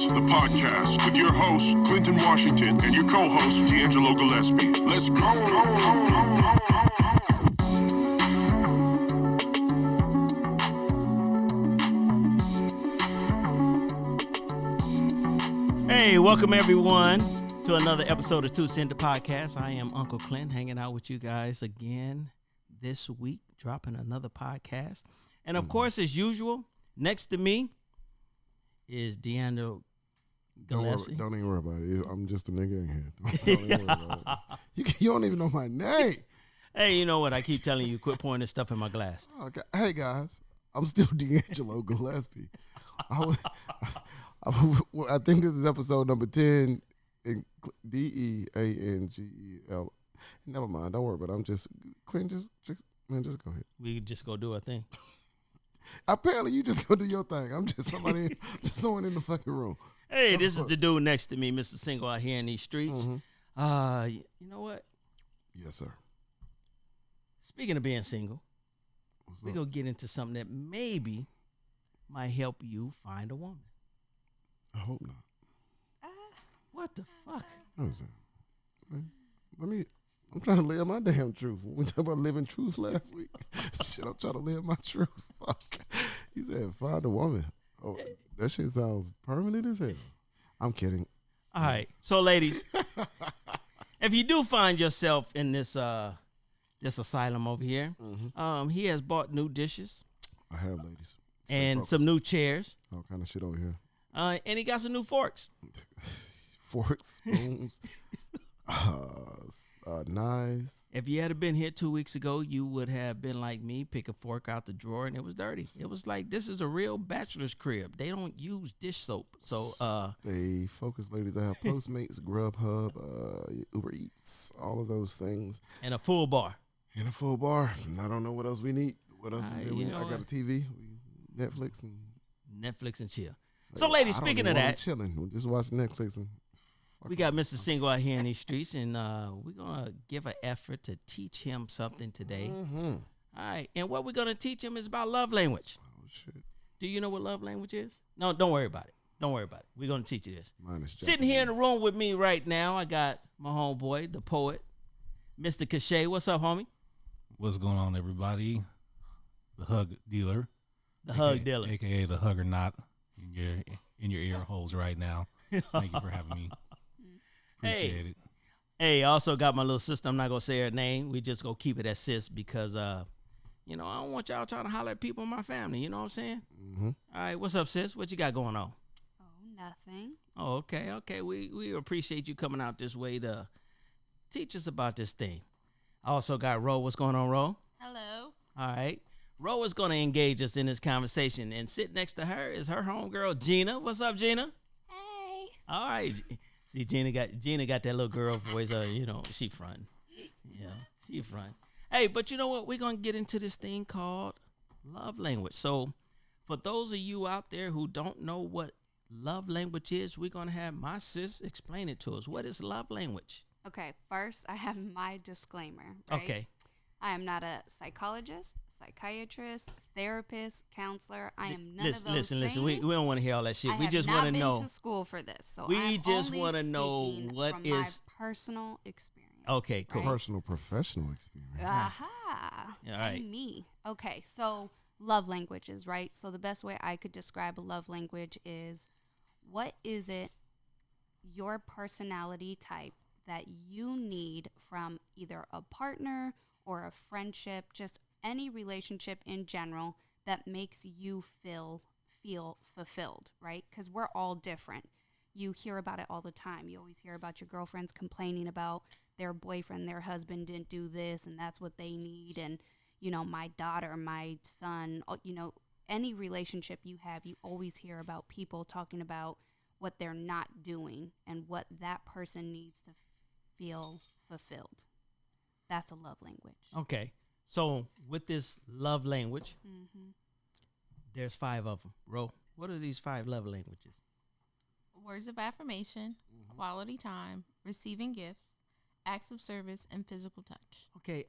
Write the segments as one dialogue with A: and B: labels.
A: This, the podcast, with your host, Clinton Washington, and your co-host, DeAngelo Gillespie. Let's go!
B: Hey, welcome everyone to another episode of Two Cent the Podcast. I am Uncle Clint, hanging out with you guys again this week, dropping another podcast. And of course, as usual, next to me is DeAngelo Gillespie.
C: Don't even worry about it. I'm just a nigga in here. Don't even worry about it. You don't even know my name.
B: Hey, you know what? I keep telling you, quit pouring this stuff in my glass.
C: Okay. Hey, guys. I'm still DeAngelo Gillespie. I think this is episode number 10. DEANGEL. Never mind. Don't worry about it. I'm just, Clint, just go ahead.
B: We just go do our thing.
C: Apparently, you just go do your thing. I'm just someone in the fucking room.
B: Hey, this is the dude next to me, Mr. Single out here in these streets.
C: Mm-hmm.
B: You know what?
C: Yes, sir.
B: Speaking of being single,
C: We're
B: going to get into something that maybe might help you find a woman.
C: I hope not.
B: What the fuck?
C: I'm trying to live my damn truth. We talked about living truth last week. Shit, I'm trying to live my truth. Fuck. He said, find a woman. Oh, that shit sounds permanent as hell. I'm kidding.
B: All right. So, ladies, if you do find yourself in this asylum over here, he has bought new dishes.
C: I have, ladies.
B: And some new chairs.
C: All kind of shit over here.
B: And he got some new forks.
C: Forks, spoons, knives.
B: If you had been here 2 weeks ago, you would have been like me, pick a fork out the drawer, and it was dirty. It was like, this is a real bachelor's crib. They don't use dish soap. So,
C: Stay focused, ladies. I have Postmates, Grubhub, Uber Eats, all of those things.
B: And a full bar.
C: And a full bar. I don't know what else we need. What else is there? I got a TV, Netflix and
B: chill. So, ladies, speaking of that,
C: chilling. We'll just watch Netflix and
B: we got Mr. Single out here in these streets, and we're going to give an effort to teach him something today.
C: Mm-hmm.
B: All right. And what we're going to teach him is about love language.
C: Oh, shit.
B: Do you know what love language is? No, don't worry about it. Don't worry about it. We're going to teach you this.
C: Mine is
B: Sitting here in the room with me right now, I got my homeboy, the poet, Mr. Kashea. What's up, homie?
D: What's going on, everybody? The hug dealer.
B: The hug dealer.
D: AKA the hugger knot in your ear holes right now. Thank you for having me. Appreciate it.
B: Hey, I also got my little sister. I'm not going to say her name. We just going to keep it as sis because, I don't want y'all trying to holler at people in my family. You know what I'm saying?
C: Mm-hmm.
B: All right. What's up, sis? What you got going on?
E: Oh, nothing.
B: Oh, okay. Okay. We appreciate you coming out this way to teach us about this thing. I also got Ro. What's going on, Ro?
E: Hello.
B: All right. Ro is going to engage us in this conversation. And sitting next to her is her homegirl, Gina. What's up, Gina?
E: Hey.
B: All right. See, Gina got that little girl voice. She front. Yeah, she front. Hey, but you know what? We're going to get into this thing called love language. So for those of you out there who don't know what love language is, we're going to have my sis explain it to us. What is love language?
E: Okay, first I have my disclaimer. Right?
B: Okay.
E: I am not a psychologist, psychiatrist, therapist, counselor. I am none of those
B: Listen.
E: things.
B: We don't want to hear all that shit.
E: I
B: we
E: have
B: just
E: not
B: want to know.
E: been to school for this, so
B: We
E: I'm
B: just
E: only
B: want to know
E: speaking
B: what
E: from
B: is
E: my personal experience.
B: Okay, cool.
E: Right?
C: Personal, professional experience.
E: Aha.
B: All right.
E: And me. Okay, so love languages, right? So the best way I could describe a love language is, what is it, your personality type, that you need from either a partner or a friendship, just any relationship in general that makes you feel fulfilled, right? Because we're all different. You hear about it all the time. You always hear about your girlfriends complaining about their boyfriend, their husband didn't do this, and that's what they need. And, my daughter, my son, any relationship you have, you always hear about people talking about what they're not doing and what that person needs to feel fulfilled. That's a love language.
B: Okay. So with this love language, there's 5 of them. Ro, what are these 5 love languages?
F: Words of affirmation, quality time, receiving gifts, acts of service, and physical touch.
B: Okay,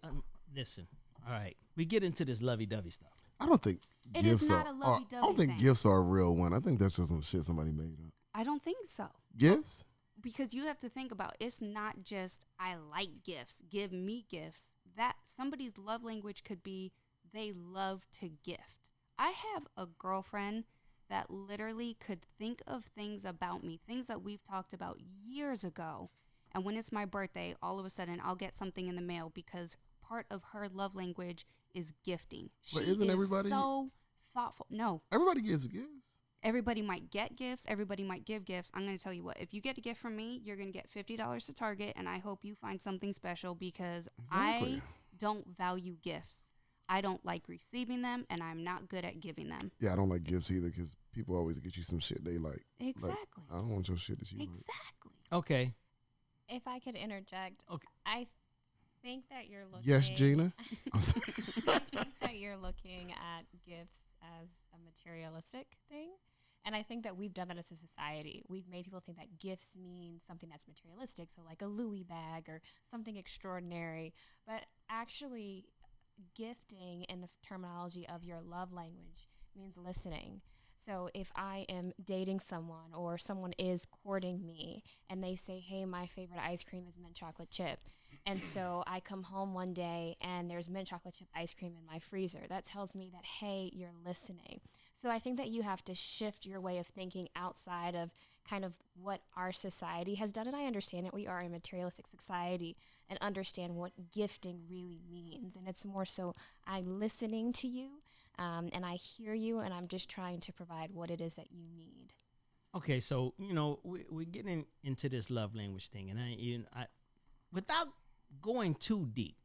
B: listen. All right. We get into this lovey-dovey stuff.
C: I don't think
E: It
C: gifts
E: is not
C: are.
E: a lovey-dovey
C: I don't think
E: thing.
C: gifts are a real one. I think that's just some shit somebody made up.
E: I don't think so.
C: Gifts?
E: Because you have to think about, it's not just I like gifts, give me gifts. That somebody's love language could be they love to gift. I have a girlfriend that literally could think of things about me, things that we've talked about years ago. And when it's my birthday, all of a sudden I'll get something in the mail because part of her love language is gifting.
C: But
E: She
C: isn't
E: is
C: everybody-
E: so thoughtful. No,
C: Everybody gets gifts.
E: everybody might get gifts. Everybody might give gifts. I'm going to tell you what, if you get a gift from me, you're going to get $50 to Target. And I hope you find something special because
C: Exactly.
E: I don't value gifts. I don't like receiving them, and I'm not good at giving them.
C: Yeah, I don't like gifts either because people always get you some shit they like.
E: Exactly.
C: I don't want your shit that you like.
E: Exactly.
B: Okay.
G: If I could interject,
B: Okay.
G: I think that you're looking.
C: Yes, Gina?
G: I think that you're looking at gifts as a materialistic thing. And I think that we've done that as a society. We've made people think that gifts mean something that's materialistic, so like a Louis bag or something extraordinary. But actually, gifting in the terminology of your love language means listening. So if I am dating someone or someone is courting me and they say, hey, my favorite ice cream is mint chocolate chip. And so I come home one day and there's mint chocolate chip ice cream in my freezer. That tells me that, hey, you're listening. So I think that you have to shift your way of thinking outside of kind of what our society has done. And I understand that we are a materialistic society and understand what gifting really means. And it's more so I'm listening to you. And I hear you, and I'm just trying to provide what it is that you need.
B: Okay, so we're getting into this love language thing, and I without going too deep,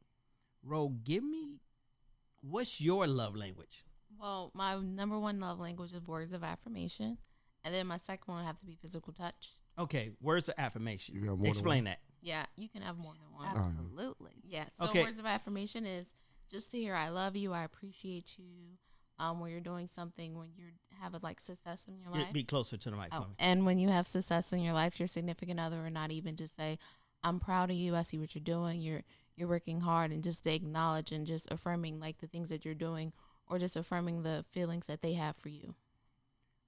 B: Ro, give me what's your love language?
F: Well, my number one love language is words of affirmation, and then my second one would have to be physical touch.
B: Okay, words of affirmation.
C: You got more than
B: Explain
C: one?
B: that.
F: Yeah, you can have more than one.
E: Absolutely.
F: Yeah. So
B: Okay.
F: words of affirmation is just to hear I love you, I appreciate you. When you're doing something, when you have success in your life.
B: Be closer to the mic for me.
F: And when you have success in your life, your significant other, or not even just say, I'm proud of you. I see what you're doing. You're working hard, and just to acknowledge and just affirming the things that you're doing, or just affirming the feelings that they have for you.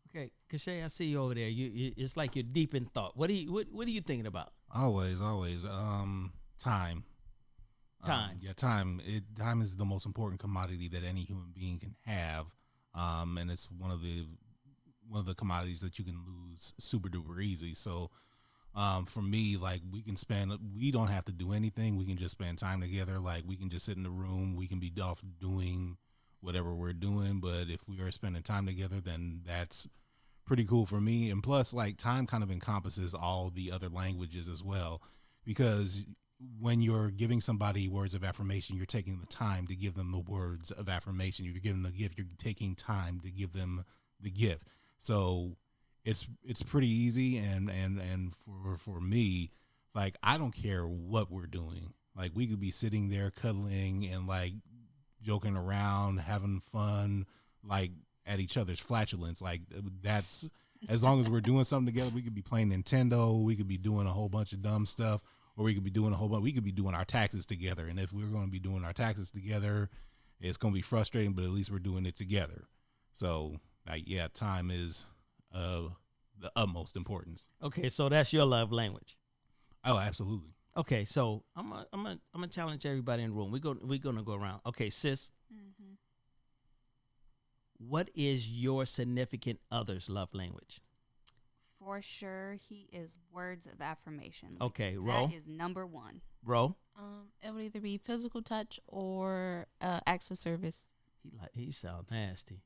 B: Okay, Kashea, I see you over there. You it's like you're deep in thought. What are you thinking about?
D: Always. Time.
B: Time.
D: Time. Time is the most important commodity that any human being can have, and it's one of the commodities that you can lose super duper easy. So, for me, we don't have to do anything. We can just spend time together. We can just sit in the room. We can be off doing whatever we're doing. But if we are spending time together, then that's pretty cool for me. And plus, time kind of encompasses all the other languages as well, because when you're giving somebody words of affirmation, you're taking the time to give them the words of affirmation. You're giving them the gift. You're taking time to give them the gift. So it's pretty easy. And for me, I don't care what we're doing. We could be sitting there cuddling and joking around, having fun, at each other's flatulence. That's, as long as we're doing something together, we could be playing Nintendo. We could be doing a whole bunch of dumb stuff. Or we could be doing we could be doing our taxes together. And if we're going to be doing our taxes together, it's going to be frustrating, but at least we're doing it together. So, time is the utmost importance.
B: Okay, so that's your love language.
D: Oh, absolutely.
B: Okay, so I'm gonna challenge everybody in the room. We're gonna go around. Okay, sis.
E: Mm-hmm.
B: What is your significant other's love language?
E: For sure, he is words of affirmation.
B: Okay, Ro.
E: That is number one.
B: Ro.
F: It would either be physical touch or acts of service.
B: He sound nasty.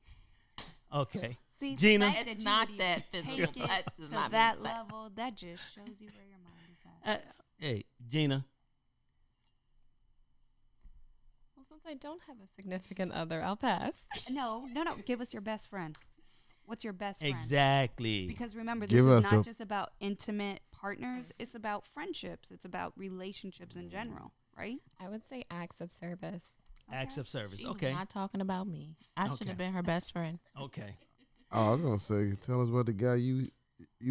B: Okay.
E: See,
B: Gina?
E: the fact that
F: It's
E: you
F: not
E: would
F: that
E: even
F: physical.
E: take it
F: That does
E: to
F: not
E: that
F: mean sex.
E: level, that just shows you where your mind is at.
B: Hey, Gina.
G: Well, since I don't have a significant other, I'll pass.
E: No. Give us your best friend. What's your best friend?
B: Exactly.
E: Because remember, this
C: Give
E: is
C: us
E: not
C: the-
E: just about intimate partners. It's about friendships. It's about relationships in general, right?
G: I would say acts of service.
B: Acts of service.
F: She
B: Okay.
F: was not talking about me. I should
B: Okay.
F: have been her best friend.
B: Okay.
C: Oh, I was going to say, tell us what the guy you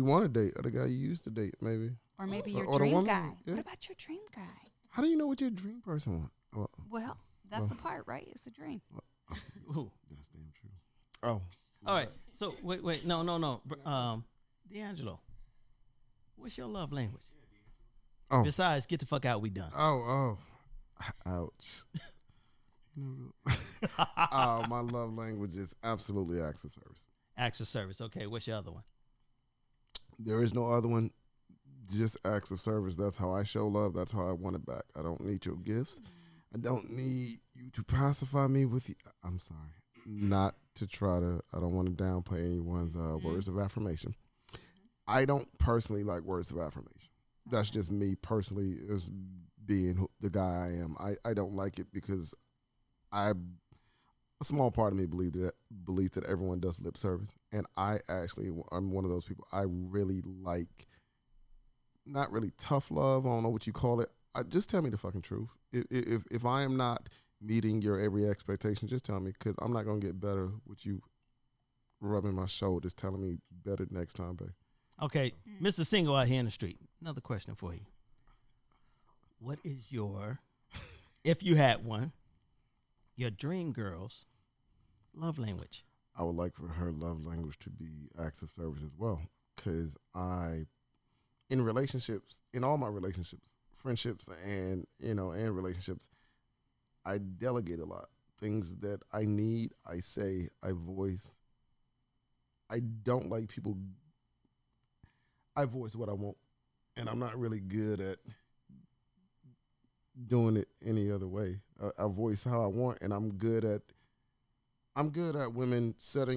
C: want to date or the guy you used to date, maybe.
E: Or maybe
C: Or-
E: your
C: or the
E: dream
C: woman,
E: guy.
C: yeah.
E: What about your dream guy?
C: How do you know what your dream person wants?
E: Well, that's the part, right? It's a dream.
B: Ooh.
C: That's damn true. Oh.
B: All right. So wait. No. DeAngelo, What's your love language?
C: Oh.
B: Besides, get the fuck out, we done.
C: Ouch. My love language is absolutely acts of service.
B: Acts of service. Okay, what's your other one?
C: There is no other one. Just acts of service. That's how I show love. That's how I want it back. I don't need your gifts. I don't need you to pacify me with you. I'm sorry. Not to try to, I don't want to downplay anyone's words of affirmation. I don't personally like words of affirmation. That's just me personally as being the guy I am. I don't like it because a small part of me believes that everyone does lip service. And I'm one of those people. I really like, not really tough love. I don't know what you call it. Just tell me the fucking truth. If I am not meeting your every expectation, just tell me, because I'm not going to get better with you rubbing my shoulders, telling me better next time, babe.
B: Okay, Mr. Single out here in the street. Another question for you. What is your, if you had one, your dream girl's love language?
C: I would like for her love language to be acts of service as well, because in relationships, in all my relationships, friendships and relationships, I delegate a lot. Things that I need, I say, I voice. I don't like people. I voice what I want, and I'm not really good at doing it any other way. I voice how I want, and I'm good at women set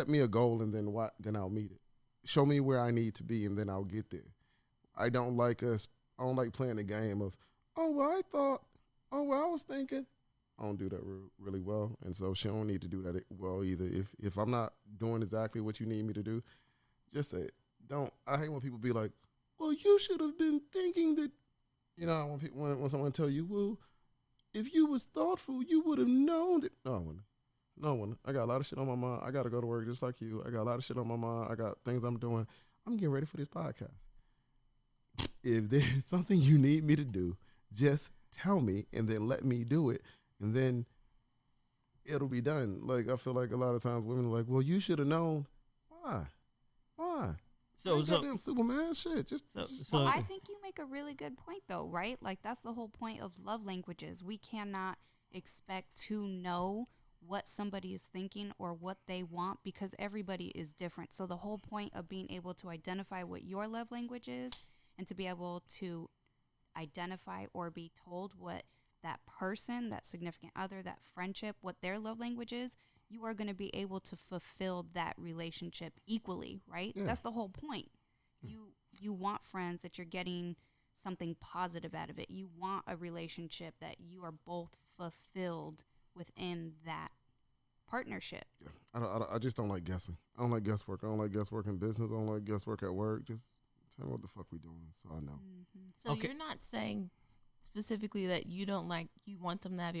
C: me a goal, and then I'll meet it. Show me where I need to be, and then I'll get there. I don't like playing the game of, I was thinking. I don't do that really well, and so she don't need to do that well either. If I'm not doing exactly what you need me to do, just say it. I hate when people be like, well, you should have been thinking that, when someone tell you, well, if you was thoughtful, you would have known that. No one. I got a lot of shit on my mind. I got to go to work just like you. I got a lot of shit on my mind. I got things I'm doing. I'm getting ready for this podcast. If there's something you need me to do, just tell me and then let me do it. And then it'll be done. Like, I feel like a lot of times women are like, well, you should have known. Why? So goddamn Superman shit.
E: Well, I think you make a really good point, though, right? Like, that's the whole point of love languages. We cannot expect to know what somebody is thinking or what they want because everybody is different. So the whole point of being able to identify what your love language is and to be able to identify or be told what that person, that significant other, that friendship, what their love language is, you are going to be able to fulfill that relationship equally, right? Yeah. That's the whole point. You want friends that you're getting something positive out of it. You want a relationship that you are both fulfilled within that partnership.
C: Yeah. I just don't like guessing. I don't like guesswork. I don't like guesswork in business. I don't like guesswork at work. Just tell me what the fuck we doing so I know.
F: Mm-hmm. So you're not saying specifically that you want them to have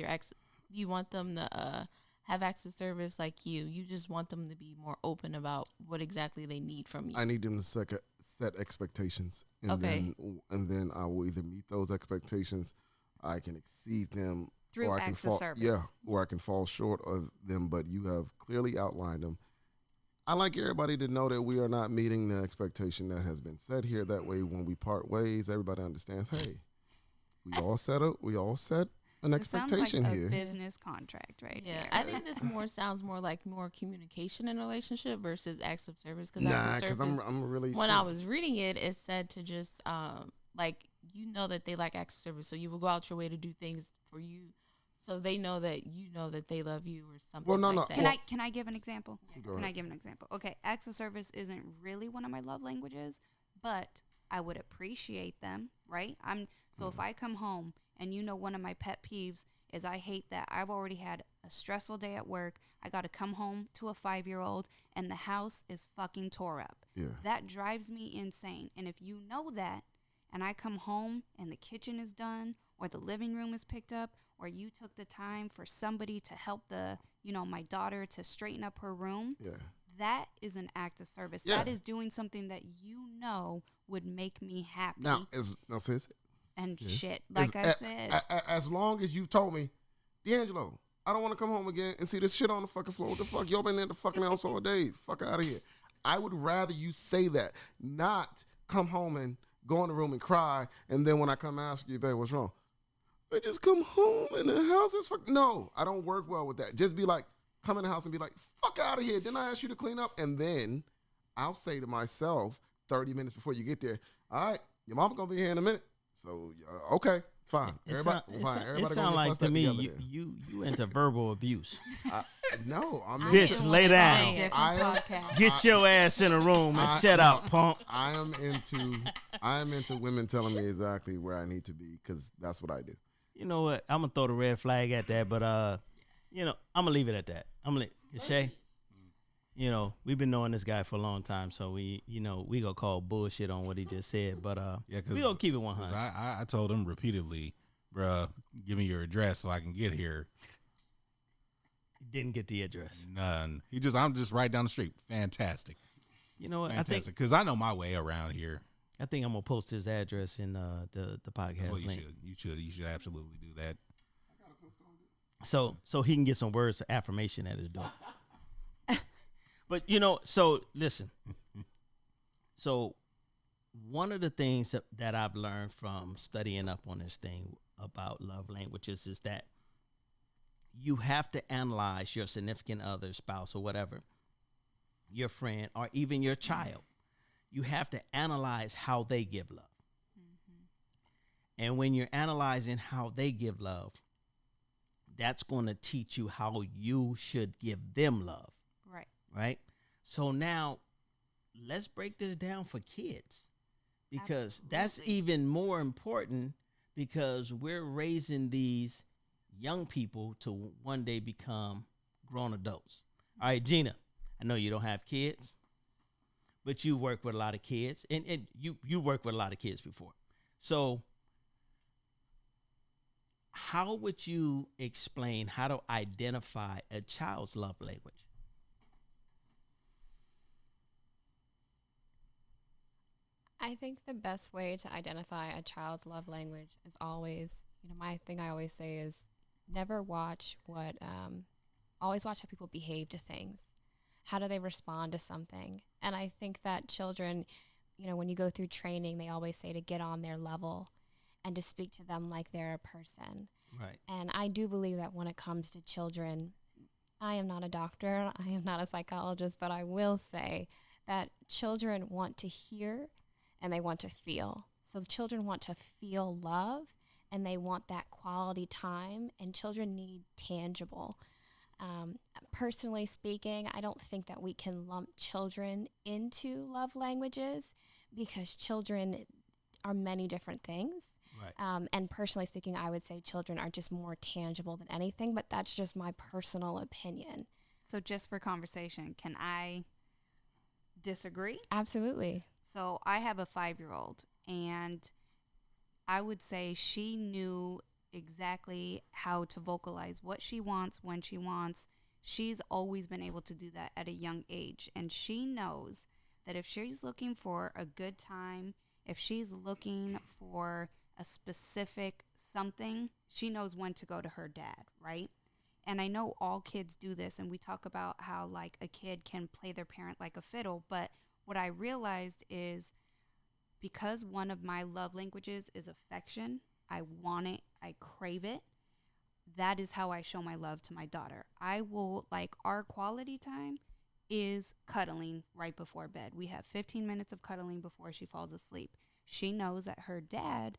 F: you want them to have acts of service like you just want them to be more open about what exactly they need from you.
C: I need them to set expectations, and then I will either meet those expectations, I can exceed them,
E: through
C: or I can
E: acts of service.
C: Yeah, or I can fall short of them. But you have clearly outlined them. I like everybody to know that we are not meeting the expectation that has been set here. That way, when we part ways, everybody understands. Hey, we all set an expectation
E: sounds like
C: here.
E: A business contract, right?
F: Yeah,
E: here.
F: I think this sounds more like more communication in a relationship versus acts of service.
C: Because I'm really.
F: When I was reading it, it said to just that they like acts of service, so you will go out your way to do things for you, so they know that they love you or something.
C: Well, no.
F: That.
E: Can I give an example?
C: Go ahead.
E: Can I give an example? Okay, acts of service isn't really one of my love languages, but I would appreciate them, right? If I come home and one of my pet peeves is I hate that I've already had a stressful day at work. I got to come home to a 5-year-old and the house is fucking tore up.
C: Yeah.
E: That drives me insane. And if you know that and I come home and the kitchen is done or the living room is picked up or you took the time for somebody to help my daughter to straighten up her room, that is an act of service.
C: Yeah.
E: That is doing something that would make me happy.
C: Sis.
E: And shit, like I said.
C: As long as you've told me, DeAngelo, I don't want to come home again and see this shit on the fucking floor. What the fuck? Y'all been in the fucking house all day. Fuck out of here. I would rather you say that, not come home and go in the room and cry, and then when I come ask you, babe, what's wrong? I just come home and the house is fuck. No, I don't work well with that. Just be like, come in the house and be like, fuck out of here. Then I ask you to clean up, and then I'll say to myself 30 minutes before you get there, all right, your mama gonna be here in a minute. So, okay, fine. Everybody
B: It sounds like to me you into verbal abuse.
C: No, I'm
B: Bitch, lay down. Get your ass in a room and shut up, punk.
C: I am into women telling me exactly where I need to be, because that's what I do.
B: You know what? I'm gonna throw the red flag at that, but I'm gonna leave it at that. I'm gonna Shay. We've been knowing this guy for a long time, so we gonna call bullshit on what he just said, but we gonna keep it 100.
D: I told him repeatedly, bruh, give me your address so I can get here.
B: Didn't get the address.
D: None. I'm just right down the street. Fantastic.
B: You know what?
D: Fantastic, because I know my way around here.
B: I think I'm gonna post his address in the podcast.
D: That's what
B: link.
D: You should absolutely do that.
B: So he can get some words of affirmation at his door. But so listen. So one of the things that I've learned from studying up on this thing about love languages is that you have to analyze your significant other, spouse, or whatever, your friend, or even your child. You have to analyze how they give love. Mm-hmm. And when you're analyzing how they give love, that's going to teach you how you should give them love. Right? So now let's break this down for kids, because that's even more important, because we're raising these young people to one day become grown adults. All right, Gina, I know you don't have kids, but you work with a lot of kids, and you worked with a lot of kids before. So how would you explain how to identify a child's love language?
G: I think the best way to identify a child's love language is always, my thing I always say is never watch always watch how people behave to things. How do they respond to something? And I think that children, when you go through training, they always say to get on their level and to speak to them like they're a person.
B: Right.
G: And I do believe that when it comes to children, I am not a doctor, I am not a psychologist, but I will say that children want to hear and they want to feel. So the children want to feel love, and they want that quality time, and children need tangible. Personally speaking, I don't think that we can lump children into love languages, because children are many different things.
B: Right.
G: And personally speaking, I would say children are just more tangible than anything, but that's just my personal opinion.
E: So just for conversation, can I disagree?
G: Absolutely.
E: So I have a 5-year-old, and I would say she knew exactly how to vocalize what she wants, when she wants. She's always been able to do that at a young age. And she knows that if she's looking for a good time, if she's looking for a specific something, she knows when to go to her dad, right? And I know all kids do this, and we talk about how like a kid can play their parent like a fiddle, but what I realized is, because one of my love languages is affection, I want it, I crave it, that is how I show my love to my daughter. I will, our quality time is cuddling right before bed. We have 15 minutes of cuddling before she falls asleep. She knows that her dad,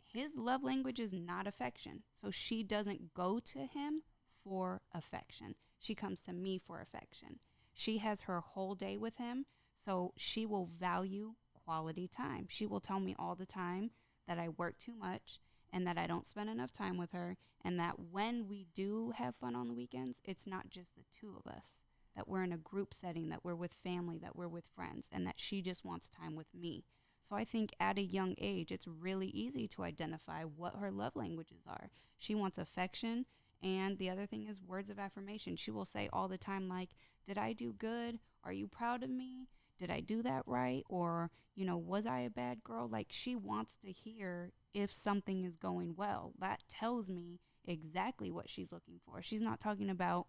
E: his love language is not affection. So she doesn't go to him for affection. She comes to me for affection. She has her whole day with him. So she will value quality time. She will tell me all the time that I work too much and that I don't spend enough time with her, and that when we do have fun on the weekends, it's not just the two of us, that we're in a group setting, that we're with family, that we're with friends, and that she just wants time with me. So I think at a young age, it's really easy to identify what her love languages are. She wants affection, and the other thing is words of affirmation. She will say all the time, like, did I do good? Are you proud of me? Did I do that right? Or, was I a bad girl? Like, she wants to hear if something is going well. That tells me exactly what she's looking for. She's not talking about,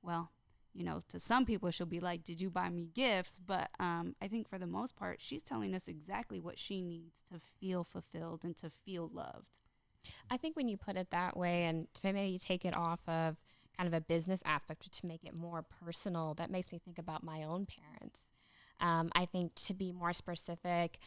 E: well, to some people she'll be like, did you buy me gifts? But I think for the most part, she's telling us exactly what she needs to feel fulfilled and to feel loved.
G: I think when you put it that way and to maybe take it off of kind of a business aspect to make it more personal, that makes me think about my own parents. I think to be more specific,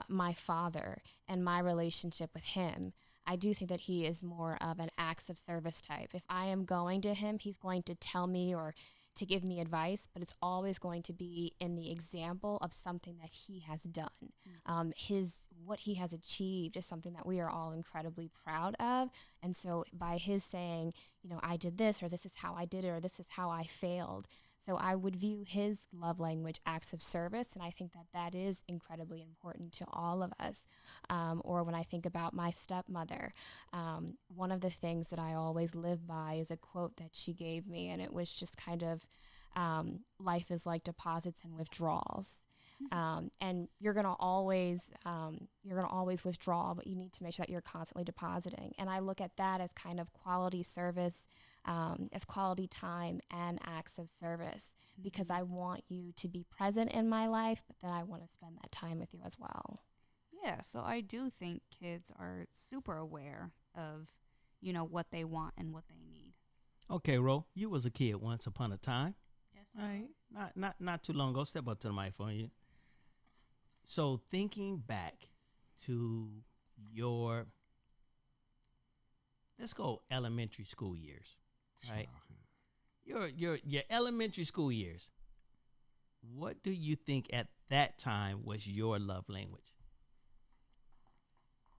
G: my father and my relationship with him, I do think that he is more of an acts of service type. If I am going to him, he's going to tell me or to give me advice, but it's always going to be in the example of something that he has done. What he has achieved is something that we are all incredibly proud of. And so by his saying, I did this, or this is how I did it, or this is how I failed. So I would view his love language acts of service, and I think that that is incredibly important to all of us. Or when I think about my stepmother, one of the things that I always live by is a quote that she gave me, and it was just kind of, life is like deposits and withdrawals. And you're gonna always withdraw, but you need to make sure that you're constantly depositing. And I look at that as kind of quality service, as quality time and acts of service, because I want you to be present in my life, but then I want to spend that time with you as well.
E: Yeah, so I do think kids are super aware of, what they want and what they need.
B: Okay, Ro, you was a kid once upon a time.
F: Yes,
B: All right, not too long ago. Step up to the microphone. You. So thinking back to your, let's go elementary school years, right? Your elementary school years. What do you think at that time was your love language?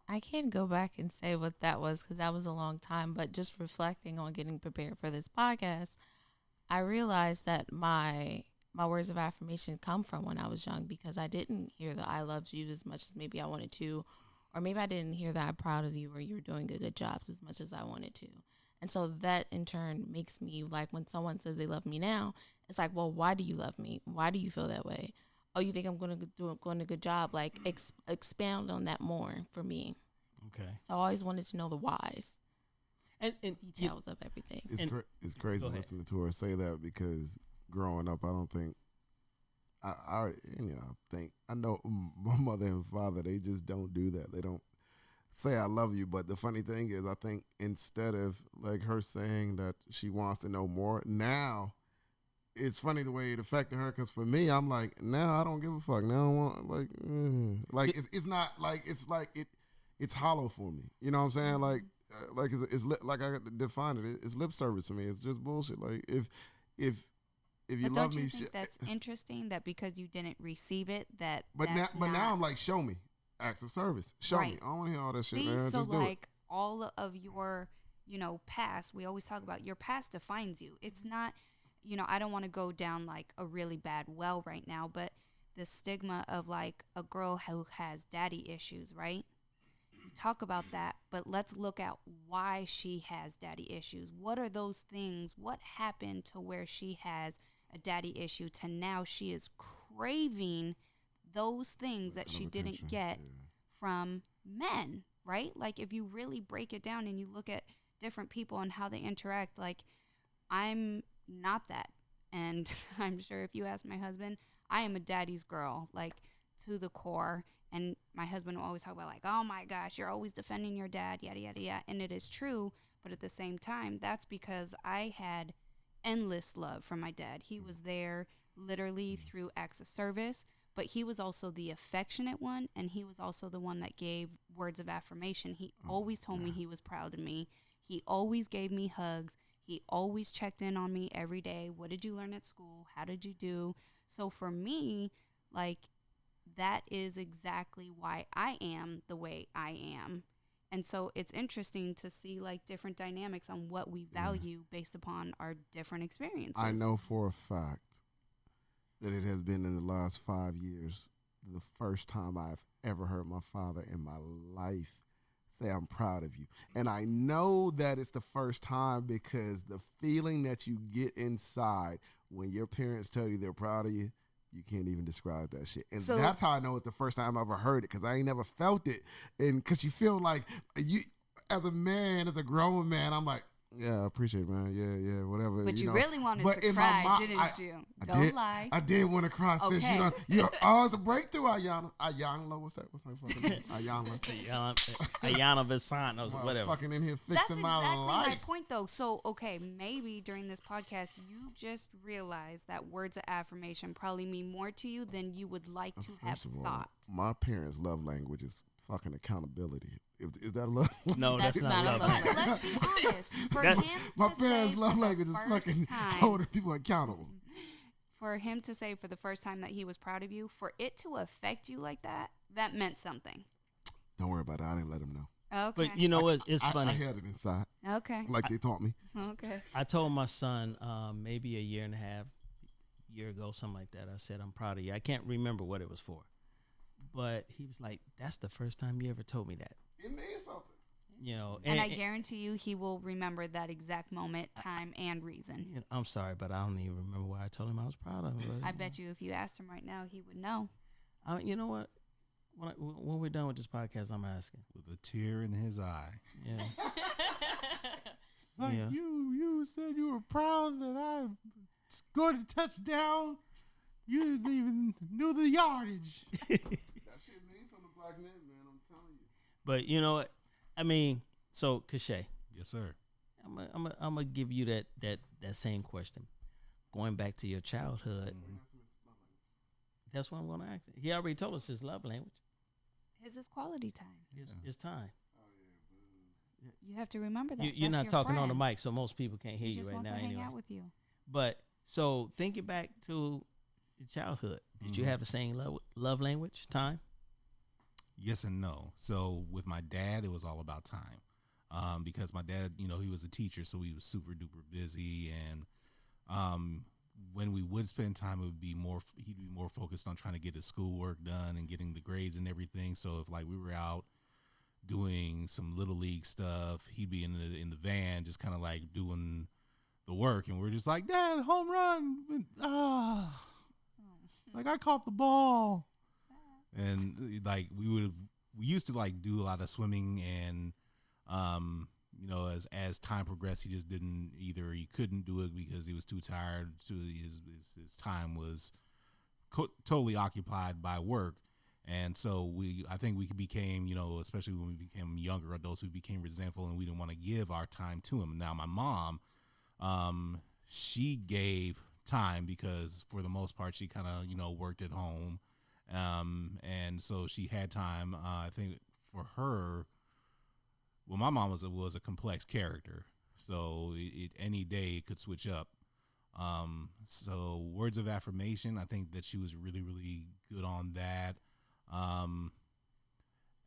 F: I can't go back and say what that was because that was a long time, but just reflecting on getting prepared for this podcast, I realized that my words of affirmation come from when I was young, because I didn't hear the I love you as much as maybe I wanted to, or maybe I didn't hear that I'm proud of you or you're doing a good job as much as I wanted to. And so that in turn makes me like, when someone says they love me now, it's like, well, why do you love me? Why do you feel that way? Oh, you think I'm going to do a good job? Like expound on that more for me.
B: Okay.
F: So I always wanted to know the whys
B: And
F: details of everything.
C: It's crazy listening to her say that, because growing up, I don't think I think I know my mother and father, they just don't do that. They don't say I love you. But the funny thing is, I think instead of like her saying that she wants to know more, now it's funny the way it affected her. Because for me, I'm like, now I don't give a fuck. Now I want it's not like it's hollow for me. You know what I'm saying? Like it's like I got to define it. It's lip service to me. It's just bullshit. Like if you
E: But
C: love
E: don't you
C: me,
E: think that's interesting that because you didn't receive it, that
C: But now I'm like, show me acts of service. Show me. I don't want to hear all that shit, man.
E: So
C: Just do it.
E: like all of your, past, we always talk about your past defines you. It's not, I don't want to go down like a really bad well right now, but the stigma of like a girl who has daddy issues, right? Talk about that, but let's look at why she has daddy issues. What are those things? What happened to where she has a daddy issue to now she is craving those things that she didn't get from men, right? Like if you really break it down and you look at different people and how they interact, like I'm not that. And I'm sure if you ask my husband, I am a daddy's girl, like to the core. And my husband will always talk about like, oh my gosh, you're always defending your dad, yada, yada, yada. And it is true. But at the same time, that's because I had endless love from my dad. He was there literally through acts of service, but he was also the affectionate one. And he was also the one that gave words of affirmation. He always told me he was proud of me. He always gave me hugs. He always checked in on me every day. What did you learn at school? How did you do? So for me, like, that is exactly why I am the way I am. And so it's interesting to see like different dynamics on what we value based upon our different experiences.
C: I know for a fact that it has been in the last 5 years the first time I've ever heard my father in my life say, I'm proud of you. And I know that it's the first time because the feeling that you get inside when your parents tell you they're proud of you, you can't even describe that shit. And that's how I know it's the first time I ever heard it, because I ain't never felt it. And because you feel like you, as a man, as a grown man, I'm like, Yeah, I appreciate it, man. Yeah, whatever.
E: But you
C: know.
E: really wanted
C: But
E: to
C: in my
E: cry,
C: mind,
E: didn't you? Don't lie.
C: I did want to cry, sis.
E: Okay.
C: It's a breakthrough, Ayana. Ayana, what's that? What's her fucking name? Ayana.
B: Ayana Visant or whatever.
C: Fucking in here fixing
E: That's exactly
C: my life.
E: my point, though. So, okay, maybe during this podcast, you just realized that words of affirmation probably mean more to you than you would like to have
C: First of all,
E: thought.
C: my parents' love language is fucking accountability. Is that a love?
B: No, that's not love
E: But
B: language.
E: let's be honest. For
B: That-
E: him
C: My
E: to
C: parents'
E: say
C: love
E: for the
C: language is
E: first
C: fucking
E: time-
C: holding people accountable.
E: For him to say for the first time that he was proud of you, for it to affect you like that, that meant something.
C: Don't worry about it. I didn't let him know.
E: Okay.
B: But you know what? It's
C: I
B: funny.
C: had it inside,
E: Okay.
C: like they taught me.
E: Okay.
B: I told my son maybe a year ago, something like that. I said, I'm proud of you. I can't remember what it was for. But he was like, that's the first time you ever told me that.
C: It means something.
B: You know,
E: And I guarantee you he will remember that exact moment, time, and reason.
B: you know, I'm sorry, but I don't even remember why I told him I was proud of him.
E: I bet you if you asked him right now, he would know.
B: You know what? When we're done with this podcast, I'm asking.
D: With a tear in his eye.
B: Yeah.
D: It's like
B: Yeah.
D: you said you were proud that I scored a touchdown. You didn't even knew the yardage.
C: That shit means something to black men, man. I'm telling you.
B: But you know what? I mean, so Kashea,
D: Yes, sir.
B: I'm gonna give you that same question. Going back to your childhood, that's what I'm gonna ask. He already told us his love language.
E: His is quality time.
B: His time.
E: You have to remember that.
B: You're
E: That's
B: not
E: your
B: talking on the
E: friend.
B: mic, so most people can't hear
E: He
B: you
E: just
B: right
E: wants
B: now.
E: to hang
B: Anyway,
E: out with you.
B: but so thinking back to your childhood, did you have the same love language? Time.
D: Yes and no. So with my dad, it was all about time, because my dad, he was a teacher, so he was super duper busy, and when we would spend time, he'd be more focused on trying to get his schoolwork done and getting the grades and everything. So if like we were out doing some little league stuff, he'd be in the van, just kind of like doing the work, and we're just like, Dad, home run, like I caught the ball. And like we used to like do a lot of swimming, and as time progressed, he just didn't, either he couldn't do it because he was too tired, his time was totally occupied by work. And so I think we became, especially when we became younger adults, we became resentful, and we didn't want to give our time to him. Now my mom, she gave time because for the most part she kind of worked at home. And so she had time. I think for her, well, my mom was a complex character, so any day it could switch up. So words of affirmation, I think that she was really, really good on that.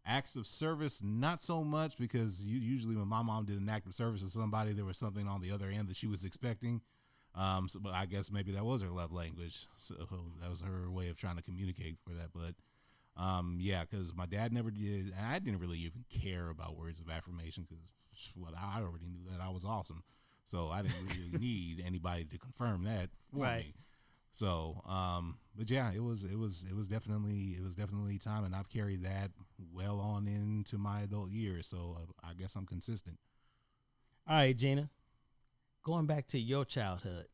D: Acts of service, not so much, because usually when my mom did an act of service to somebody, there was something on the other end that she was expecting. But I guess maybe that was her love language. So that was her way of trying to communicate for that. But yeah, because my dad never did, and I didn't really even care about words of affirmation because I already knew that I was awesome. So I didn't really need anybody to confirm that for me. So, but yeah, it was definitely time, and I've carried that well on into my adult years. So I guess I'm consistent.
B: All right, Gina. Going back to your childhood,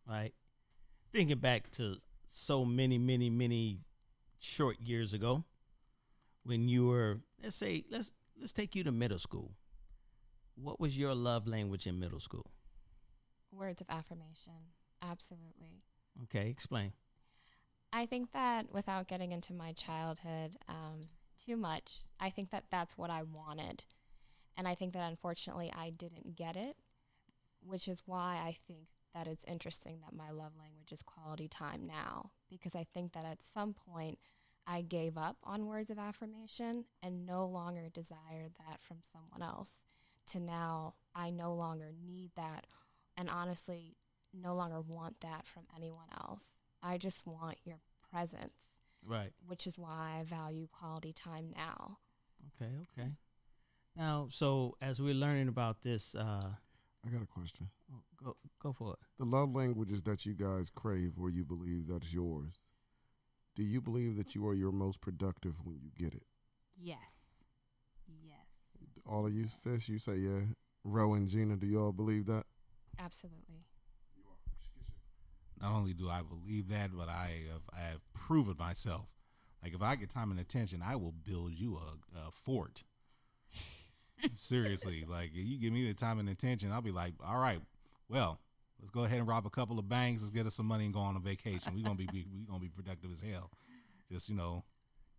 B: right? Thinking back to so many short years ago, when you were, let's take you to middle school. What was your love language in middle school?
G: Words of affirmation. Absolutely.
B: Okay, explain.
G: I think that without getting into my childhood too much, I think that that's what I wanted. And I think that unfortunately I didn't get it, which is why I think that it's interesting that my love language is quality time now, because I think that at some point I gave up on words of affirmation and no longer desired that from someone else, to now I no longer need that, and honestly no longer want that from anyone else. I just want your presence.
B: Right.
G: Which is why I value quality time now.
B: Okay. Now, so as we're learning about this,
C: I got a question.
B: go for it.
C: The love languages that you guys crave, or you believe that is yours, do you believe that you are your most productive when you get it?
E: Yes.
C: All of you, sis, you say yeah. Ro and Gina, do y'all believe that?
G: Absolutely.
D: Not only do I believe that, but I have proven myself. Like, if I get time and attention, I will build you a fort. Seriously, like, you give me the time and attention, I'll be like, all right, well, let's go ahead and rob a couple of banks. Let's get us some money and go on a vacation. We're gonna be productive as hell. Just,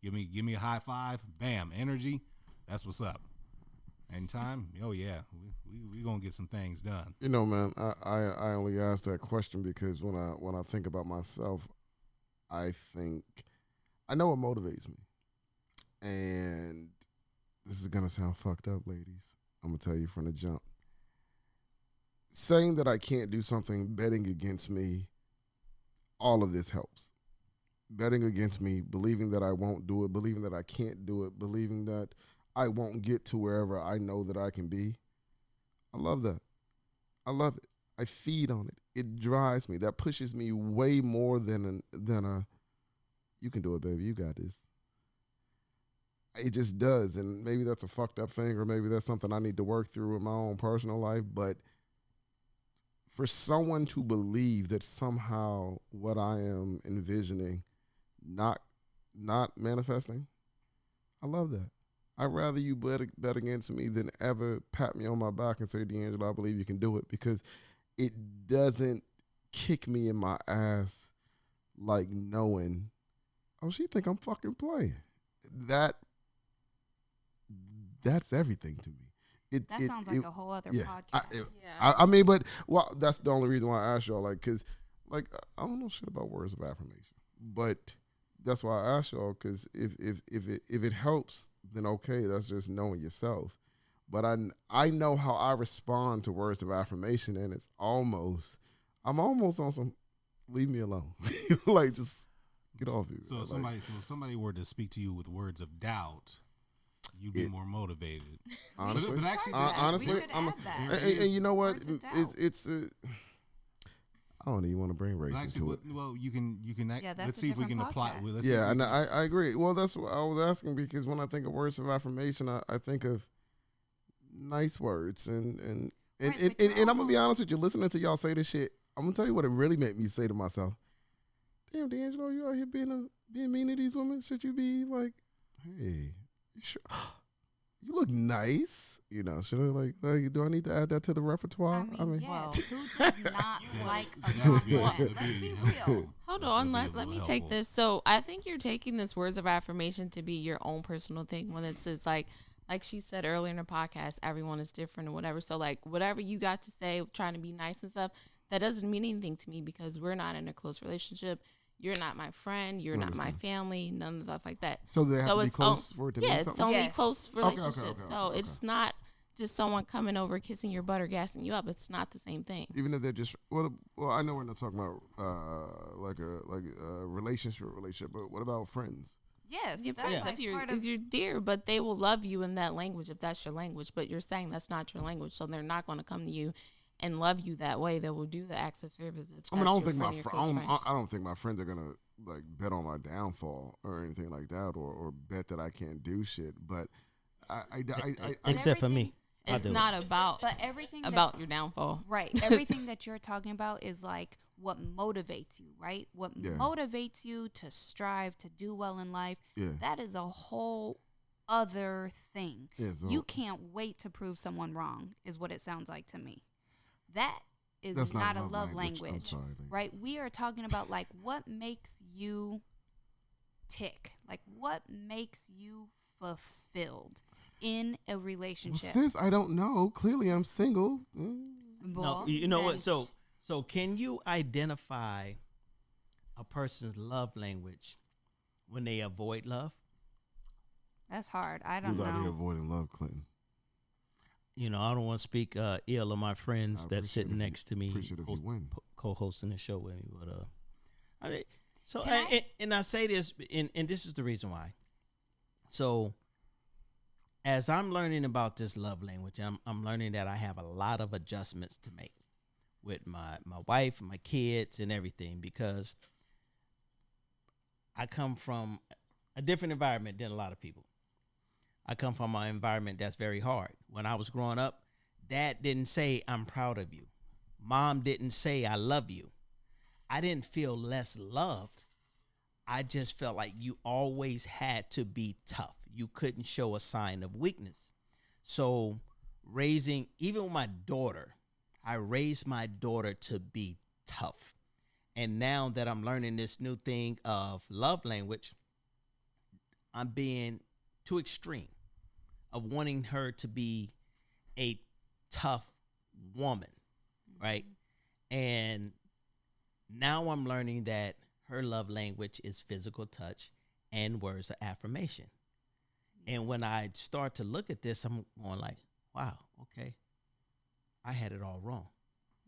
D: give me a high five, bam, energy. That's what's up. And time, oh yeah, we gonna get some things done.
C: Man, I only ask that question because when I think about myself, I know what motivates me, and this is gonna sound fucked up, ladies. I'm gonna tell you from the jump. Saying that I can't do something, betting against me, all of this helps. Betting against me, believing that I won't do it, believing that I can't do it, believing that I won't get to wherever I know that I can be. I love that. I love it. I feed on it. It drives me. That pushes me way more than a you can do it, baby. You got this. It just does. And maybe that's a fucked up thing, or maybe that's something I need to work through in my own personal life. But for someone to believe that somehow what I am envisioning not manifesting, I love that. I'd rather you bet against me than ever pat me on my back and say, DeAngelo, I believe you can do it, because it doesn't kick me in my ass like knowing, oh, she think I'm fucking playing. That's everything to me.
E: That sounds like a whole other podcast.
C: I mean, but that's the only reason why I asked y'all, because I don't know shit about words of affirmation, but that's why I asked y'all, because if it helps, then okay, that's just knowing yourself. But I know how I respond to words of affirmation, and I'm almost on some leave me alone, like just get off you.
D: So if somebody were to speak to you with words of doubt, you'd be more motivated.
C: Honestly,
E: We
C: honestly,
E: should add that.
C: and you know what?
E: Words of doubt.
C: It's I don't even want to bring race into it.
D: Well, you can.
E: Yeah, that's
D: let's
E: a
D: see if we can
E: different
D: apply.
E: podcast.
D: Well, let's see if
C: Yeah,
D: we
C: and
D: can-
C: I agree. Well, that's what I was asking, because when I think of words of affirmation, I think of nice words, and
E: Right, but you're
C: I'm gonna be
E: almost-
C: honest with you. Listening to y'all say this shit, I'm gonna tell you what it really made me say to myself. Damn, DeAngelo, you out here being mean to these women? Should you be like, hey, you sure? You look nice. Should I do I need to add that to the repertoire?
E: I mean, yes.
F: Well,
E: Who does not like a
D: that would be-
E: compliment?
D: that'd
E: Let's
D: be
E: be
D: helpful.
E: real.
F: Hold
D: That
F: on,
D: would be
F: let
D: a
F: me
D: little
F: take
D: helpful.
F: this. So I think you're taking this words of affirmation to be your own personal thing, when it's just like she said earlier in the podcast, everyone is different or whatever. So like whatever you got to say, trying to be nice and stuff, that doesn't mean anything to me, because we're not in a close relationship. You're not my friend. You're not my family. None of stuff like that.
C: So they have to be
F: it's
C: close for it to mean
F: it's
C: something?
F: only
E: Yes.
F: close
C: Okay,
F: relationship.
C: okay,
F: So
C: okay.
F: it's not just someone coming over, kissing your butt, or gassing you up. It's not the same thing.
C: Even if they're just well, I know we're not talking about like a relationship, but what about friends?
E: Yes,
F: Your
E: that's
F: friends,
E: like
F: if you're
E: part of
F: dear, but they will love you in that language if that's your language. But you're saying that's not your language, so they're not going to come to you and love you that way. They will do the acts of service. If
C: I mean,
F: that's your friend or your close friend.
C: I don't think my friends are gonna like bet on my downfall or anything like that, or bet that I can't do shit. But I
B: Except for me. I'll
F: It's
B: do it.
F: not about
E: But everything
F: about your downfall.
E: right, everything that you're talking about is like what motivates you, right? What
C: Yeah.
E: motivates you to strive to do well in life.
C: Yeah.
E: That is a whole other thing.
C: Yeah, so-
E: You can't wait to prove someone wrong, is what it sounds like to me. That is
C: That's
E: not,
C: not
E: a love language.
C: I'm sorry, ladies.
E: Right? We are talking about like what makes you tick, like what makes you fulfilled in a
C: Well,
E: relationship.
C: sis, I don't know. Clearly, I'm single.
B: No,
E: Well,
B: you know what?
E: then-
B: So can you identify a person's love language when they avoid love?
E: That's hard. I don't
C: Who's out here
E: know.
C: avoiding love, Clinton?
B: I don't want to speak ill of my friends
C: I
B: that's sitting
C: appreciate it if
B: next to me,
C: appreciate if you win.
B: co-hosting the show with me. But I mean, so
E: Can I-
B: and I say this, and this is the reason why. So, as I'm learning about this love language, I'm learning that I have a lot of adjustments to make with my wife, my kids, and everything, because I come from a different environment than a lot of people. I come from an environment that's very hard. When I was growing up, Dad didn't say, I'm proud of you. Mom didn't say, I love you. I didn't feel less loved. I just felt like you always had to be tough. You couldn't show a sign of weakness. So even with my daughter, I raised my daughter to be tough. And now that I'm learning this new thing of love language, I'm being too extreme of wanting her to be a tough woman, right? And now I'm learning that her love language is physical touch and words of affirmation. And when I start to look at this, I'm going like, wow, okay, I had it all wrong.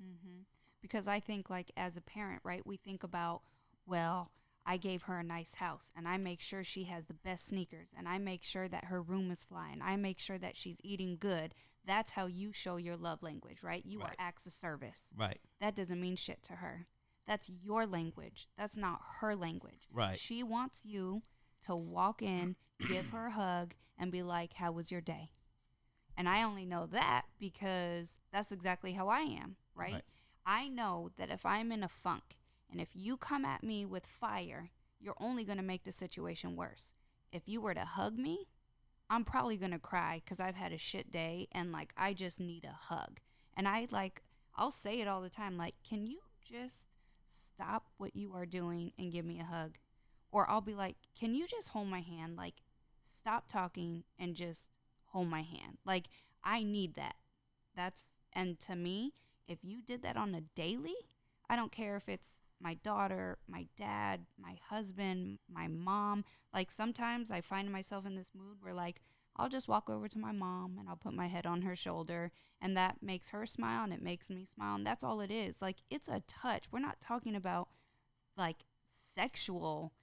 E: Mm-hmm. Because I think, like, as a parent, right, we think about, well, I gave her a nice house, and I make sure she has the best sneakers, and I make sure that her room is flying. I make sure that she's eating good. That's how you show your love language, right? You are acts of service.
B: Right.
E: That doesn't mean shit to her. That's your language. That's not her language.
B: Right.
E: She wants you to walk in, give her a hug, and be like, how was your day? And I only know that because that's exactly how I am, right? I know that if I'm in a funk and if you come at me with fire, you're only going to make the situation worse. If you were to hug me, I'm probably going to cry because I've had a shit day and, like, I just need a hug. And I'll say it all the time, like, can you just stop what you are doing and give me a hug? Or I'll be like, can you just hold my hand? Like, stop talking and just hold my hand. Like, I need that. And to me, if you did that on a daily, I don't care if it's my daughter, my dad, my husband, my mom. Like, sometimes I find myself in this mood where, like, I'll just walk over to my mom and I'll put my head on her shoulder, and that makes her smile and it makes me smile. And that's all it is. Like, it's a touch. We're not talking about, like, sexual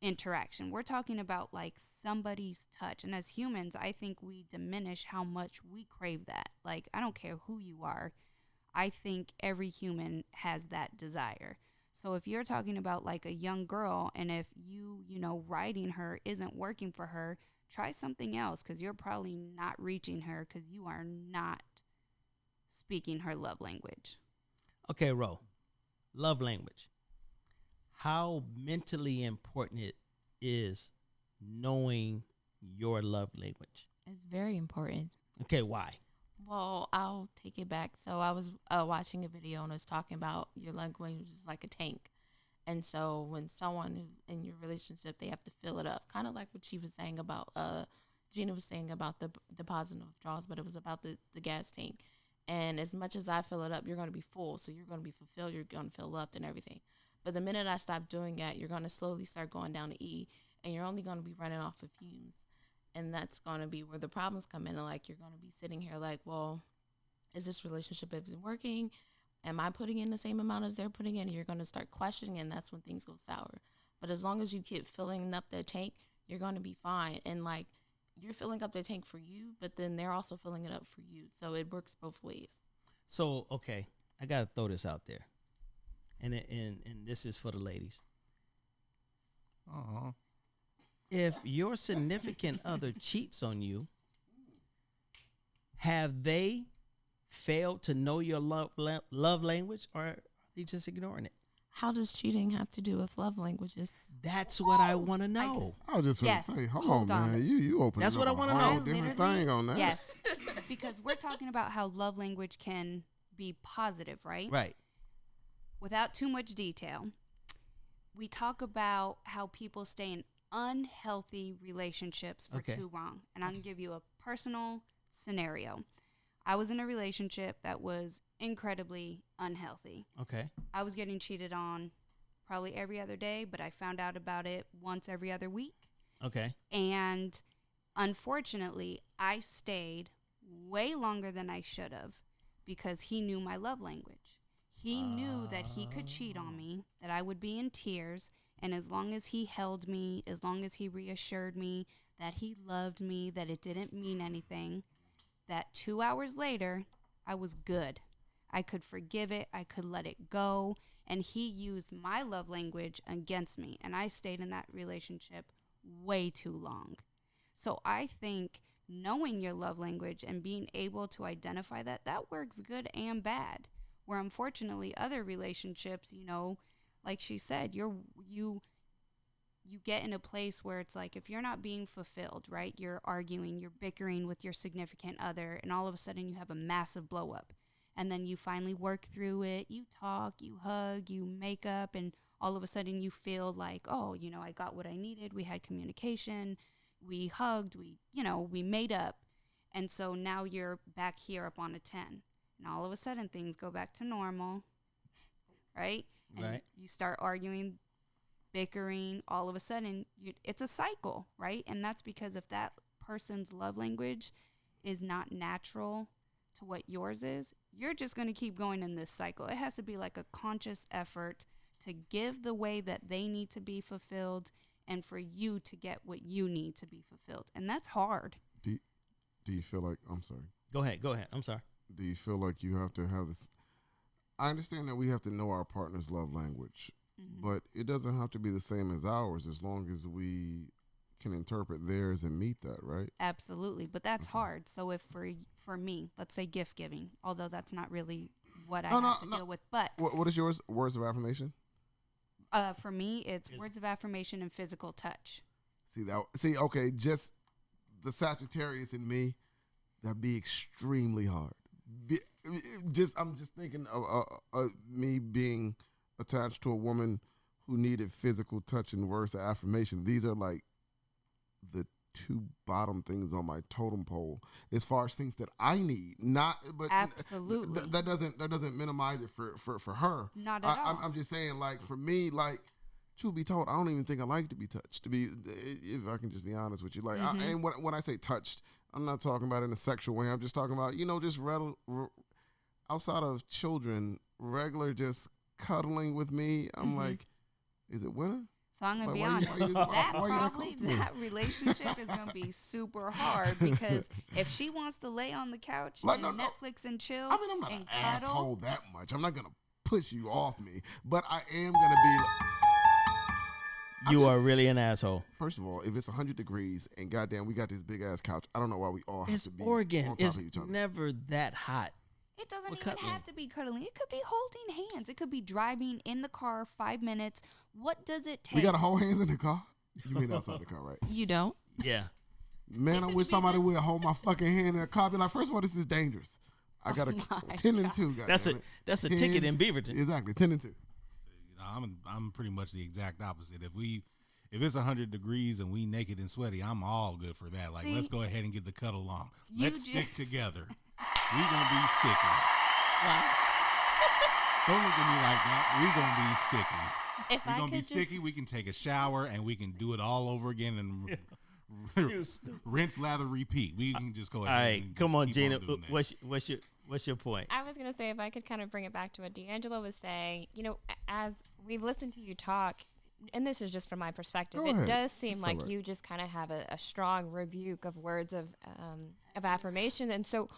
E: interaction. We're talking about, like, somebody's touch. And as humans, I think we diminish how much we crave that. Like, I don't care who you are. I think every human has that desire. So if you're talking about, like, a young girl, and if riding her isn't working for her, try something else, because you're probably not reaching her because you are not speaking her love language.
B: Okay, Ro, love language. How mentally important it is knowing your love language.
F: It's very important.
B: Okay, why?
F: Well, I'll take it back. So I was watching a video and it was talking about your language is like a tank. And so when someone who's in your relationship, they have to fill it up. Kind of like what she was saying about, Gina was saying about the deposit of withdrawals, but it was about the gas tank. And as much as I fill it up, you're going to be full. So you're going to be fulfilled. You're going to fill up and everything. But the minute I stop doing that, you're going to slowly start going down to E, and you're only going to be running off of fumes. And that's going to be where the problems come in. And, like, you're going to be sitting here like, well, is this relationship even working? Am I putting in the same amount as they're putting in? You're going to start questioning, and that's when things go sour. But as long as you keep filling up the tank, you're going to be fine. And, like, you're filling up the tank for you, but then they're also filling it up for you. So it works both ways.
B: So, okay, I got to throw this out there. And this is for the ladies. If your significant other cheats on you, have they failed to know your love language, or are they just ignoring it?
F: How does cheating have to do with love languages?
B: That's what I want to know.
C: I was just going to say, hold on, man. You open
B: That's
C: up
B: what I
C: a
B: wanna
C: whole
B: know.
C: different thing on that.
E: Yes, because we're talking about how love language can be positive, right?
B: Right.
E: Without too much detail, we talk about how people stay in unhealthy relationships for too long. And I'm going to give you a personal scenario. I was in a relationship that was incredibly unhealthy.
B: Okay.
E: I was getting cheated on probably every other day, but I found out about it once every other week.
B: Okay.
E: And unfortunately, I stayed way longer than I should have because he knew my love language. He knew that he could cheat on me, that I would be in tears, and as long as he held me, as long as he reassured me that he loved me, that it didn't mean anything, that 2 hours later, I was good. I could forgive it. I could let it go. And he used my love language against me. And I stayed in that relationship way too long. So I think knowing your love language and being able to identify that works good and bad. Where unfortunately other relationships, you know, like she said, you get in a place where it's like if you're not being fulfilled, right? You're arguing, you're bickering with your significant other, and all of a sudden you have a massive blow up. And then you finally work through it, you talk, you hug, you make up, and all of a sudden you feel like, oh, you know, I got what I needed. We had communication, we hugged, we made up. And so now you're back here up on a 10. And all of a sudden things go back to normal, right? And
B: Right.
E: you start arguing, bickering, all of a sudden it's a cycle, right? And that's because if that person's love language is not natural to what yours is, you're just going to keep going in this cycle. It has to be like a conscious effort to give the way that they need to be fulfilled and for you to get what you need to be fulfilled. And that's hard.
C: Do you feel like, I'm sorry.
B: Go ahead. I'm sorry.
C: Do you feel like you have to have this? I understand that we have to know our partner's love language, but it doesn't have to be the same as ours as long as we can interpret theirs and meet that, right?
E: Absolutely. But that's hard. So if for me, let's say gift giving, although that's not really what I have to deal with. But
C: What is yours? Words of affirmation?
E: for me, it's words of affirmation and physical touch.
C: Okay, just the Sagittarius in me, that'd be extremely hard. I'm just thinking of me being attached to a woman who needed physical touch and words of affirmation. These are like the two bottom things on my totem pole as far as things that I need.
E: Absolutely.
C: That doesn't minimize it for her.
E: Not at all.
C: I'm just saying, like, for me, like, truth be told, I don't even think I like to be touched. If I can just be honest with you, like, and when I say touched, I'm not talking about in a sexual way. I'm just talking about, just outside of children, regular just cuddling with me. I'm like, is it winter?
E: So I'm gonna be
C: Why you-
E: honest.
C: why you-
E: That
C: why you not
E: probably
C: close to me?
E: that relationship is gonna be super hard because if she wants to lay on the couch
C: Like,
E: and
C: no.
E: Netflix and chill
C: I mean, I'm not
E: and
C: an
E: cuddle,
C: asshole that much. I'm not gonna push you off me, but I am gonna be.
B: You are really an asshole.
C: First of all, if it's 100 degrees and goddamn, we got this big ass couch, I don't know why we all have
B: It's
C: to be
B: Oregon.
C: on top
B: It's
C: of each other.
B: never that hot.
E: it doesn't
B: We're
E: even
B: cuddling.
E: have to be cuddling. It could be holding hands. It could be driving in the car 5 minutes. What does it take?
C: We got to hold hands in the car. You mean outside the car, right?
F: You don't.
B: Yeah.
C: Man, I wish somebody would hold my fucking hand in the car. Be like, first of all, this is dangerous. I got a 10 and 2.
B: That's a ticket in Beaverton.
C: Exactly, 10 and 2.
D: I'm pretty much the exact opposite. If it's 100 degrees and we naked and sweaty, I'm all good for that. Like,
E: See?
D: let's go ahead and get the cuddle on.
E: You
D: Let's
E: ju-
D: stick together. We gonna be sticky.
F: Wow.
D: Don't look at me like that. We gonna be sticky.
G: If
D: We
G: I
D: gonna
G: could
D: be
G: just,
D: sticky. We can take a shower and we can do it all over again and rinse, lather, repeat. We can just go
B: All
D: ahead.
B: right,
D: and
B: come
D: just
B: on,
D: keep
B: Gina.
D: doing that.
B: What's your point?
G: I was gonna say if I could kind of bring it back to what DeAngelo was saying, as we've listened to you talk, and this is just from my perspective,
C: Go
G: it
C: ahead.
G: does seem
C: It's
G: like
C: all right.
G: you just kind of have a strong rebuke of words of affirmation. And so,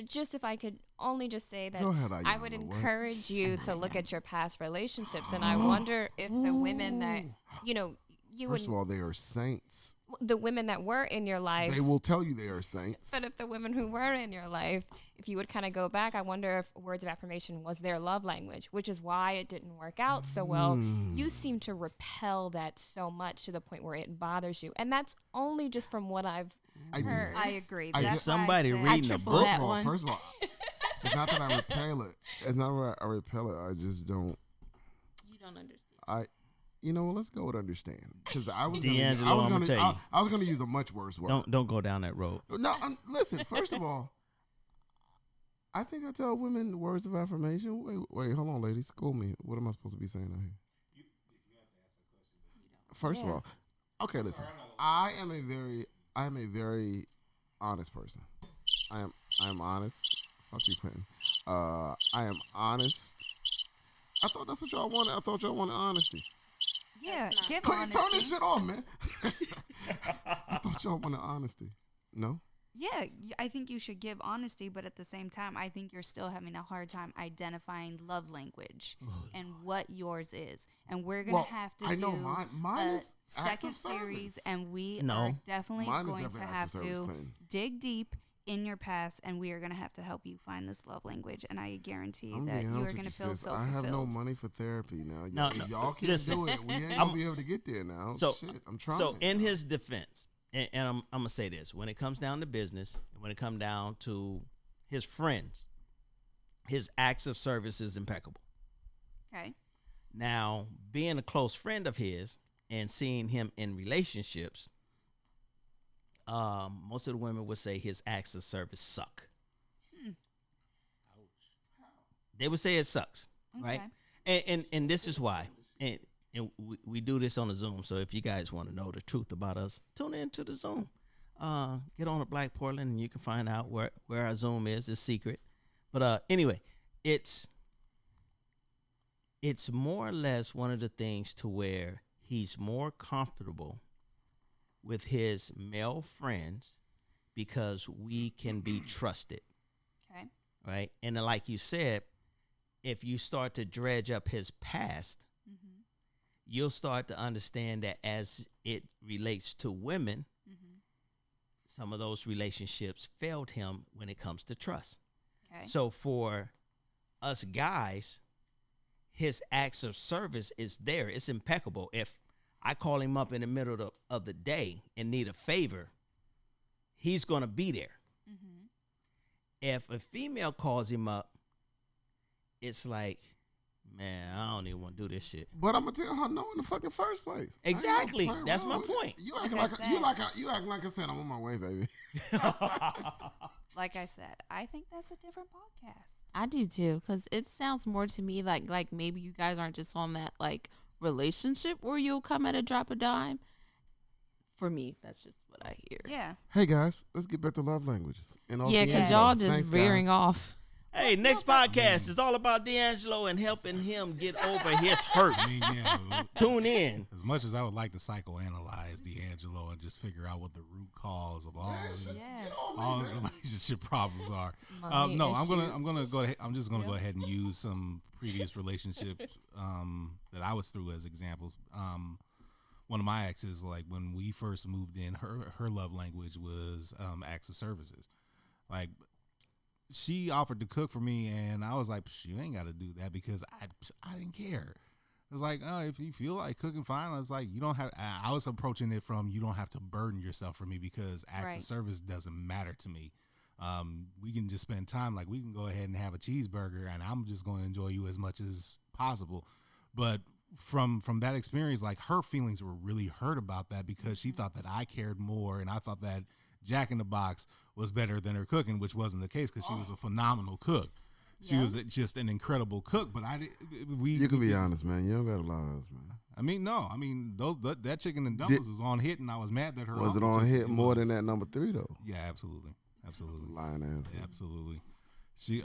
G: just if I could only just say that
C: Go ahead,
G: I would
C: Ayana, what?
G: encourage you to look at your past relationships, and I wonder if the women that you
C: First of
G: would,
C: all, they are saints.
G: the women that were in your life.
C: They will tell you they are saints.
G: But if the women who were in your life, if you would kind of go back, I wonder if words of affirmation was their love language, which is why it didn't work out so well. You seem to repel that so much to the point where it bothers you. And that's only just from what I've
C: I just-
G: heard.
E: I agree.
C: I
E: That's
C: just-
E: why I
B: Somebody
E: said-
B: reading a
F: triple
B: book.
F: that.
C: First of all, it's not that I repel it. It's not that I repel it. I just don't.
F: You don't understand.
C: Let's go with understand. Because I was
B: D'Angelo,
C: I was
B: I'ma
C: gonna,
B: tell you.
C: I was gonna use a much worse word.
B: Don't go down that road.
C: No, listen. First of all, I think I tell women words of affirmation. Wait, hold on, ladies. School me. What am I supposed to be saying out here? First of all, okay, listen. I am a very honest person. I am honest. Fuck you, Clinton. I am honest. I thought that's what y'all wanted. I thought y'all wanted honesty.
E: Yeah, give
C: Clinton, turn this
E: honesty.
C: shit off, man. I thought y'all wanted honesty. No?
E: Yeah, I think you should give honesty, but at the same time, I think you're still having a hard time identifying love language and what yours is. And we're going to have to
C: I know
E: do
C: mine
E: a
C: is acts
E: second
C: of
E: series,
C: service.
E: and we
B: No.
E: are definitely
C: Mine is
E: going
C: definitely
E: to
C: acts of
E: have
C: service,
E: to
C: Clinton.
E: dig deep in your past, and we are going to have to help you find this love language. And I guarantee
C: I'm
E: that
C: being
E: you
C: honest
E: are
C: with
E: going
C: you,
E: to feel
C: sis.
E: so
C: I have no
E: fulfilled.
C: money for therapy now.
B: No,
C: Y'all,
B: no.
C: y'all can't
B: Listen.
C: do it. We ain't gonna be able to get there now.
B: So-
C: Shit, I'm trying.
B: So in his defense, and I'm gonna say this: when it comes down to business, and when it comes down to his friends, his acts of service is impeccable.
E: Okay.
B: Now, being a close friend of his and seeing him in relationships, most of the women would say his acts of service suck. They would say it sucks, right? And this is why. And we do this on the Zoom. So if you guys want to know the truth about us, tune into the Zoom. Get on to Black Portland, and you can find out where our Zoom is. It's secret. But anyway, it's more or less one of the things to where he's more comfortable with his male friends because we can be trusted.
E: Okay.
B: Right? And then, like you said, if you start to dredge up his past, you'll start to understand that as it relates to women, some of those relationships failed him when it comes to trust.
E: Okay.
B: So for us guys, his acts of service is there. It's impeccable. If I call him up in the middle of the day and need a favor, he's going to be there. If a female calls him up, it's like, man, I don't even want to do this shit.
C: But I'm gonna tell her no in the fucking first place.
B: Exactly.
C: I ain't gonna play
B: That's
C: around
B: my
C: with it.
B: point.
C: You acting
E: Like I
C: like I said I'm on my way, baby.
E: Like I said, I think that's a different podcast.
F: I do too, because it sounds more to me like maybe you guys aren't just on that like relationship where you'll come at a drop a dime. For me, that's just what I hear.
E: Yeah.
C: Hey guys, let's get back to love languages. And
F: Yeah, because y'all just
C: Thanks,
F: veering
C: guys.
F: off.
B: Hey, next podcast is all about D'Angelo and helping him get over his hurt.
D: I mean, yeah.
B: Tune in.
D: As much as I would like to psychoanalyze D'Angelo and just figure out what the root cause of all his relationship problems are,
F: Money
D: no, I'm
F: issues.
D: gonna go ahead. I'm just gonna go ahead and use some previous relationships that I was through as examples. One of my exes, like when we first moved in, her love language was acts of services. Like, she offered to cook for me, and I was like, you ain't got to do that because I didn't care. It was like, oh, if you feel like cooking, fine. I was like, you don't have. I was approaching it from you don't have to burden yourself for me because acts of service doesn't matter to me. We can just spend time. Like, we can go ahead and have a cheeseburger, and I'm just going to enjoy you as much as possible. But from that experience, like, her feelings were really hurt about that because she thought that I cared more, and I thought that Jack in the Box was better than her cooking, which wasn't the case because she was a phenomenal cook. She was just an incredible cook, but
C: You can be honest, man. You don't got a lot of us, man.
D: I mean, no. I mean, that chicken and dumplings was on hit, and I was mad that her.
C: Was it
D: uncle
C: on
D: took
C: hit
D: it.
C: more than that number 3 though?
D: Yeah, absolutely.
C: Lying ass.
D: Yeah, absolutely. She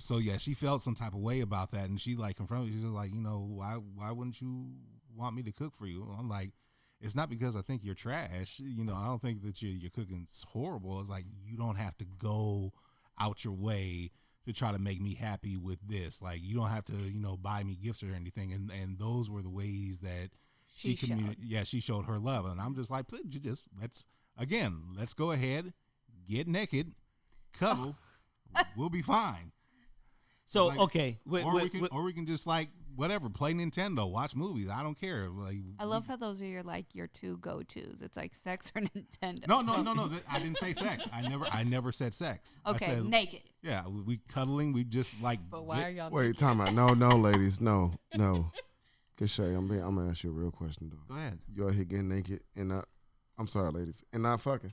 D: so yeah, she felt some type of way about that, and she like confronted me. She's like, why wouldn't you want me to cook for you? I'm like, it's not because I think you're trash. I don't think that your cooking's horrible. It's like, you don't have to go out your way to try to make me happy with this. Like, you don't have to, buy me gifts or anything. And those were the ways that she showed her love. And I'm just like, let's go ahead, get naked, cuddle, we'll be fine.
B: So,
D: like,
B: okay.
D: Or we can just like, whatever, play Nintendo, watch movies. I don't care. Like,
E: I love how those are your two go-tos. It's like sex or Nintendo.
D: No. I didn't say sex. I never said sex.
E: Okay,
D: I said,
E: naked.
D: Yeah, we cuddling. We just like.
F: But why are y'all?
C: Wait, time out. No, ladies. No. Kashea, I'm gonna ask you a real question, though.
D: Go ahead.
C: You out here getting naked and not, I'm sorry, ladies, and not fucking.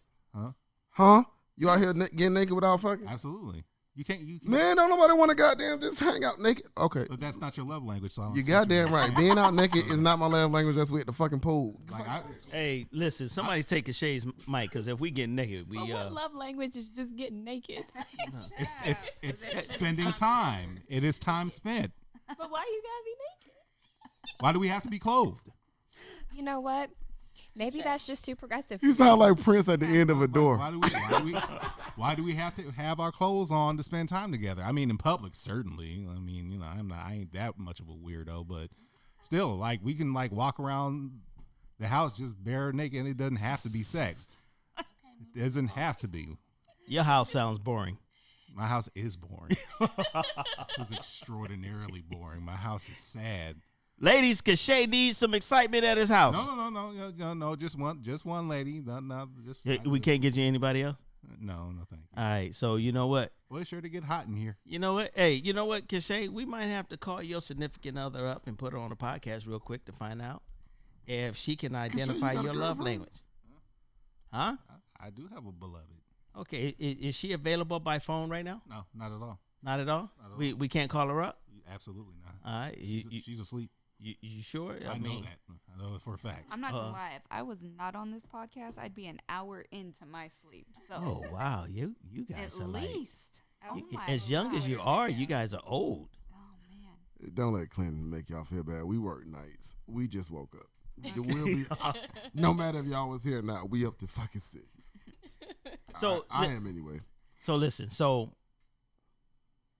D: Huh?
C: You out here getting naked without fucking?
D: Absolutely. You can't.
C: Man, don't nobody want to goddamn just hang out naked. Okay.
D: But that's not your love language. So I don't
C: You
D: expect
C: goddamn
D: to-
C: right. Being out naked is not my love language. That's with the fucking pool.
D: Like,
B: Hey, listen, somebody take Kashea's mic, because if we get naked, we
G: But what love language is just getting naked?
D: it's spending time. It is time spent.
G: But why you gotta be naked?
D: Why do we have to be clothed?
G: You know what? Maybe that's just too progressive.
C: You sound like Prince at the end of a door.
D: Why do we? Why do we have to have our clothes on to spend time together? I mean, in public, certainly. I mean, you know, I ain't that much of a weirdo, but still, like, we can like walk around the house just bare naked, and it doesn't have to be sex. It doesn't have to be.
B: Your house sounds boring.
D: My house is boring. This is extraordinarily boring. My house is sad.
B: Ladies, Kashea needs some excitement at his house.
D: No. Just one lady. No, just
B: We can't get you anybody else?
D: No, thank you.
B: All right, so you know what?
D: Well, it's sure to get hot in here.
B: You know what? Hey, you know what, Kashea? We might have to call your significant other up and put her on a podcast real quick to find out if she can identify
C: you got a
B: your love
C: girlfriend?
B: language. Huh?
D: I do have a beloved.
B: Okay, is she available by phone right now?
D: No, not at all.
B: Not at all?
D: Not at all.
B: We can't call her up?
D: Absolutely not.
B: All right.
D: She's asleep.
B: You sure?
D: I know that. I know it for a fact.
E: I'm not gonna lie. If I was not on this podcast, I'd be an hour into my sleep. So
B: Oh, wow. You guys
E: at
B: are like,
E: least. Oh my
B: as young as you
E: gosh.
B: are, you guys are old.
E: Oh man.
C: Don't let Clinton make y'all feel bad. We work nights. We just woke up. We'll be, no matter if y'all was here or not, we up to fucking 6.
B: So
C: I am anyway.
B: So listen, so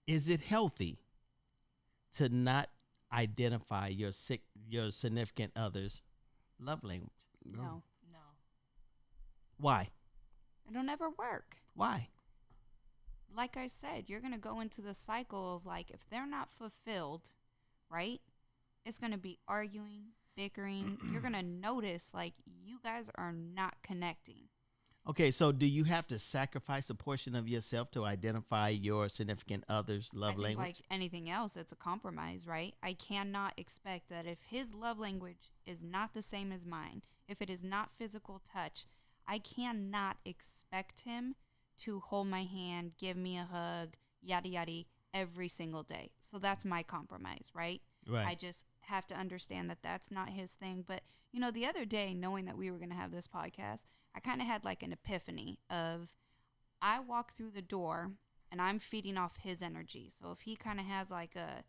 B: is it healthy to not identify your significant other's love language?
E: No.
B: Why?
E: It'll never work.
B: Why?
E: Like I said, you're going to go into the cycle of like, if they're not fulfilled, right? It's going to be arguing, bickering. You're going to notice like you guys are not connecting.
B: Okay, so do you have to sacrifice a portion of yourself to identify your significant other's
E: I
B: love
E: think
B: language?
E: like anything else, it's a compromise, right? I cannot expect that if his love language is not the same as mine, if it is not physical touch, I cannot expect him to hold my hand, give me a hug, yada yada, every single day. So that's my compromise, right?
B: Right.
E: I just have to understand that that's not his thing. But, you know, the other day, knowing that we were going to have this podcast, I kind of had like an epiphany of I walk through the door and I'm feeding off his energy. So if he kind of has like a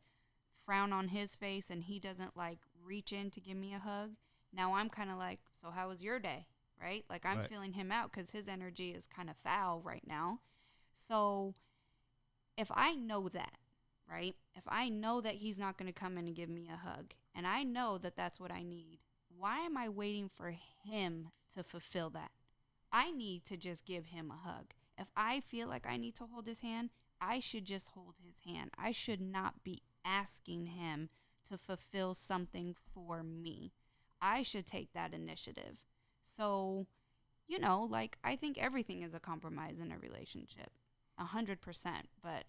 E: frown on his face and he doesn't like reach in to give me a hug, now I'm kind of like, so how was your day? Right? Like I'm
B: Right.
E: feeling him out because his energy is kind of foul right now. So if I know that, right? If I know that he's not going to come in and give me a hug and I know that that's what I need, why am I waiting for him to fulfill that? I need to just give him a hug. If I feel like I need to hold his hand, I should just hold his hand. I should not be asking him to fulfill something for me. I should take that initiative. So, you know, like I think everything is a compromise in a relationship. 100%. But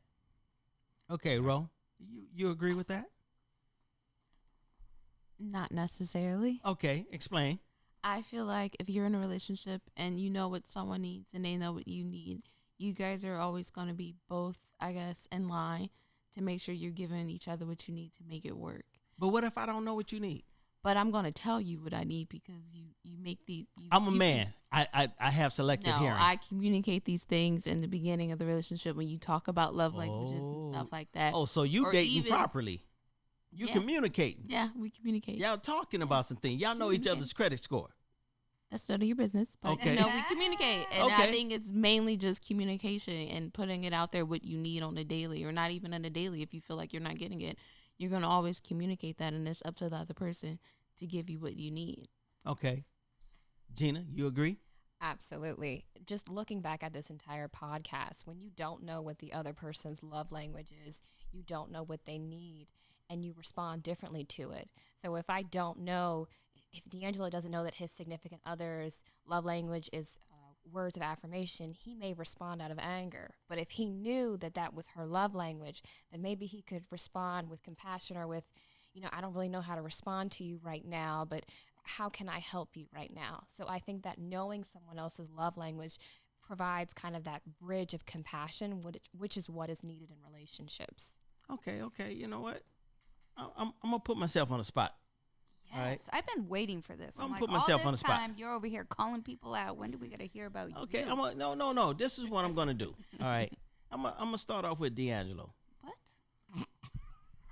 B: Okay, Ro, you agree with that?
F: Not necessarily.
B: Okay, explain.
F: I feel like if you're in a relationship and you know what someone needs and they know what you need, you guys are always going to be both, I guess, in line to make sure you're giving each other what you need to make it work.
B: But what if I don't know what you need?
F: But I'm going to tell you what I need because you make these.
B: I'm a man. I have selective
F: No,
B: hearing.
F: I communicate these things in the beginning of the relationship when you talk about love languages and stuff like that.
B: Oh, so you
F: Or
B: dating
F: even-
B: properly. You
F: Yeah.
B: communicating.
F: Yeah, we communicate.
B: Y'all talking about some things. Y'all know each
F: Communicate.
B: other's credit score.
F: That's none of your business. But,
B: Okay.
F: you know, we communicate. And
B: Okay.
F: I think it's mainly just communication and putting it out there what you need on a daily or not even on a daily. If you feel like you're not getting it, you're going to always communicate that. And it's up to the other person to give you what you need.
B: Okay. Gina, you agree?
G: Absolutely. Just looking back at this entire podcast, when you don't know what the other person's love language is, you don't know what they need, and you respond differently to it. So if I don't know, if DeAngelo doesn't know that his significant other's love language is words of affirmation, he may respond out of anger. But if he knew that that was her love language, then maybe he could respond with compassion or with, you know, I don't really know how to respond to you right now, but how can I help you right now? So I think that knowing someone else's love language provides kind of that bridge of compassion, which is what is needed in relationships.
B: Okay. You know what? I'm gonna put myself on the spot.
E: yes,
B: All right.
E: I've been waiting for this.
B: I'm
E: I'm like,
B: put myself
E: all
B: on
E: this
B: the spot.
E: time you're over here calling people out. When do we got to hear about
B: Okay.
E: you?
B: No. This is what I'm gonna do. All right. I'm gonna start off with DeAngelo.
E: What?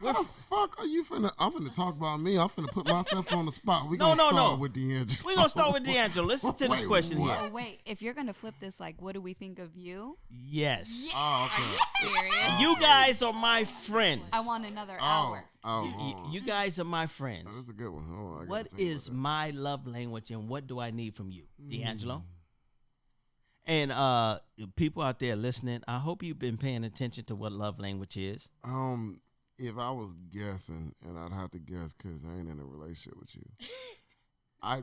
C: How the fuck are you finna? I'm finna talk about me. I'm finna put myself on the spot. We
B: No,
C: gonna
B: no,
C: start
B: no.
C: with DeAngelo.
B: We're gonna start with DeAngelo. Listen to this
C: Wait,
B: question
C: what?
B: here.
E: Oh wait, if you're gonna flip this, like, what do we think of you?
B: Yes.
C: Oh, okay.
G: Serious?
B: You guys are my friends.
E: I want another
C: Oh,
E: hour.
B: You guys are my friends.
C: That's a good one. Hold on, I gotta
B: What
C: think
B: is
C: about
B: my love language and what do I need from you, DeAngelo? And people out there listening, I hope you've been paying attention to what love language is.
C: that? If I was guessing, and I'd have to guess because I ain't in a relationship with you.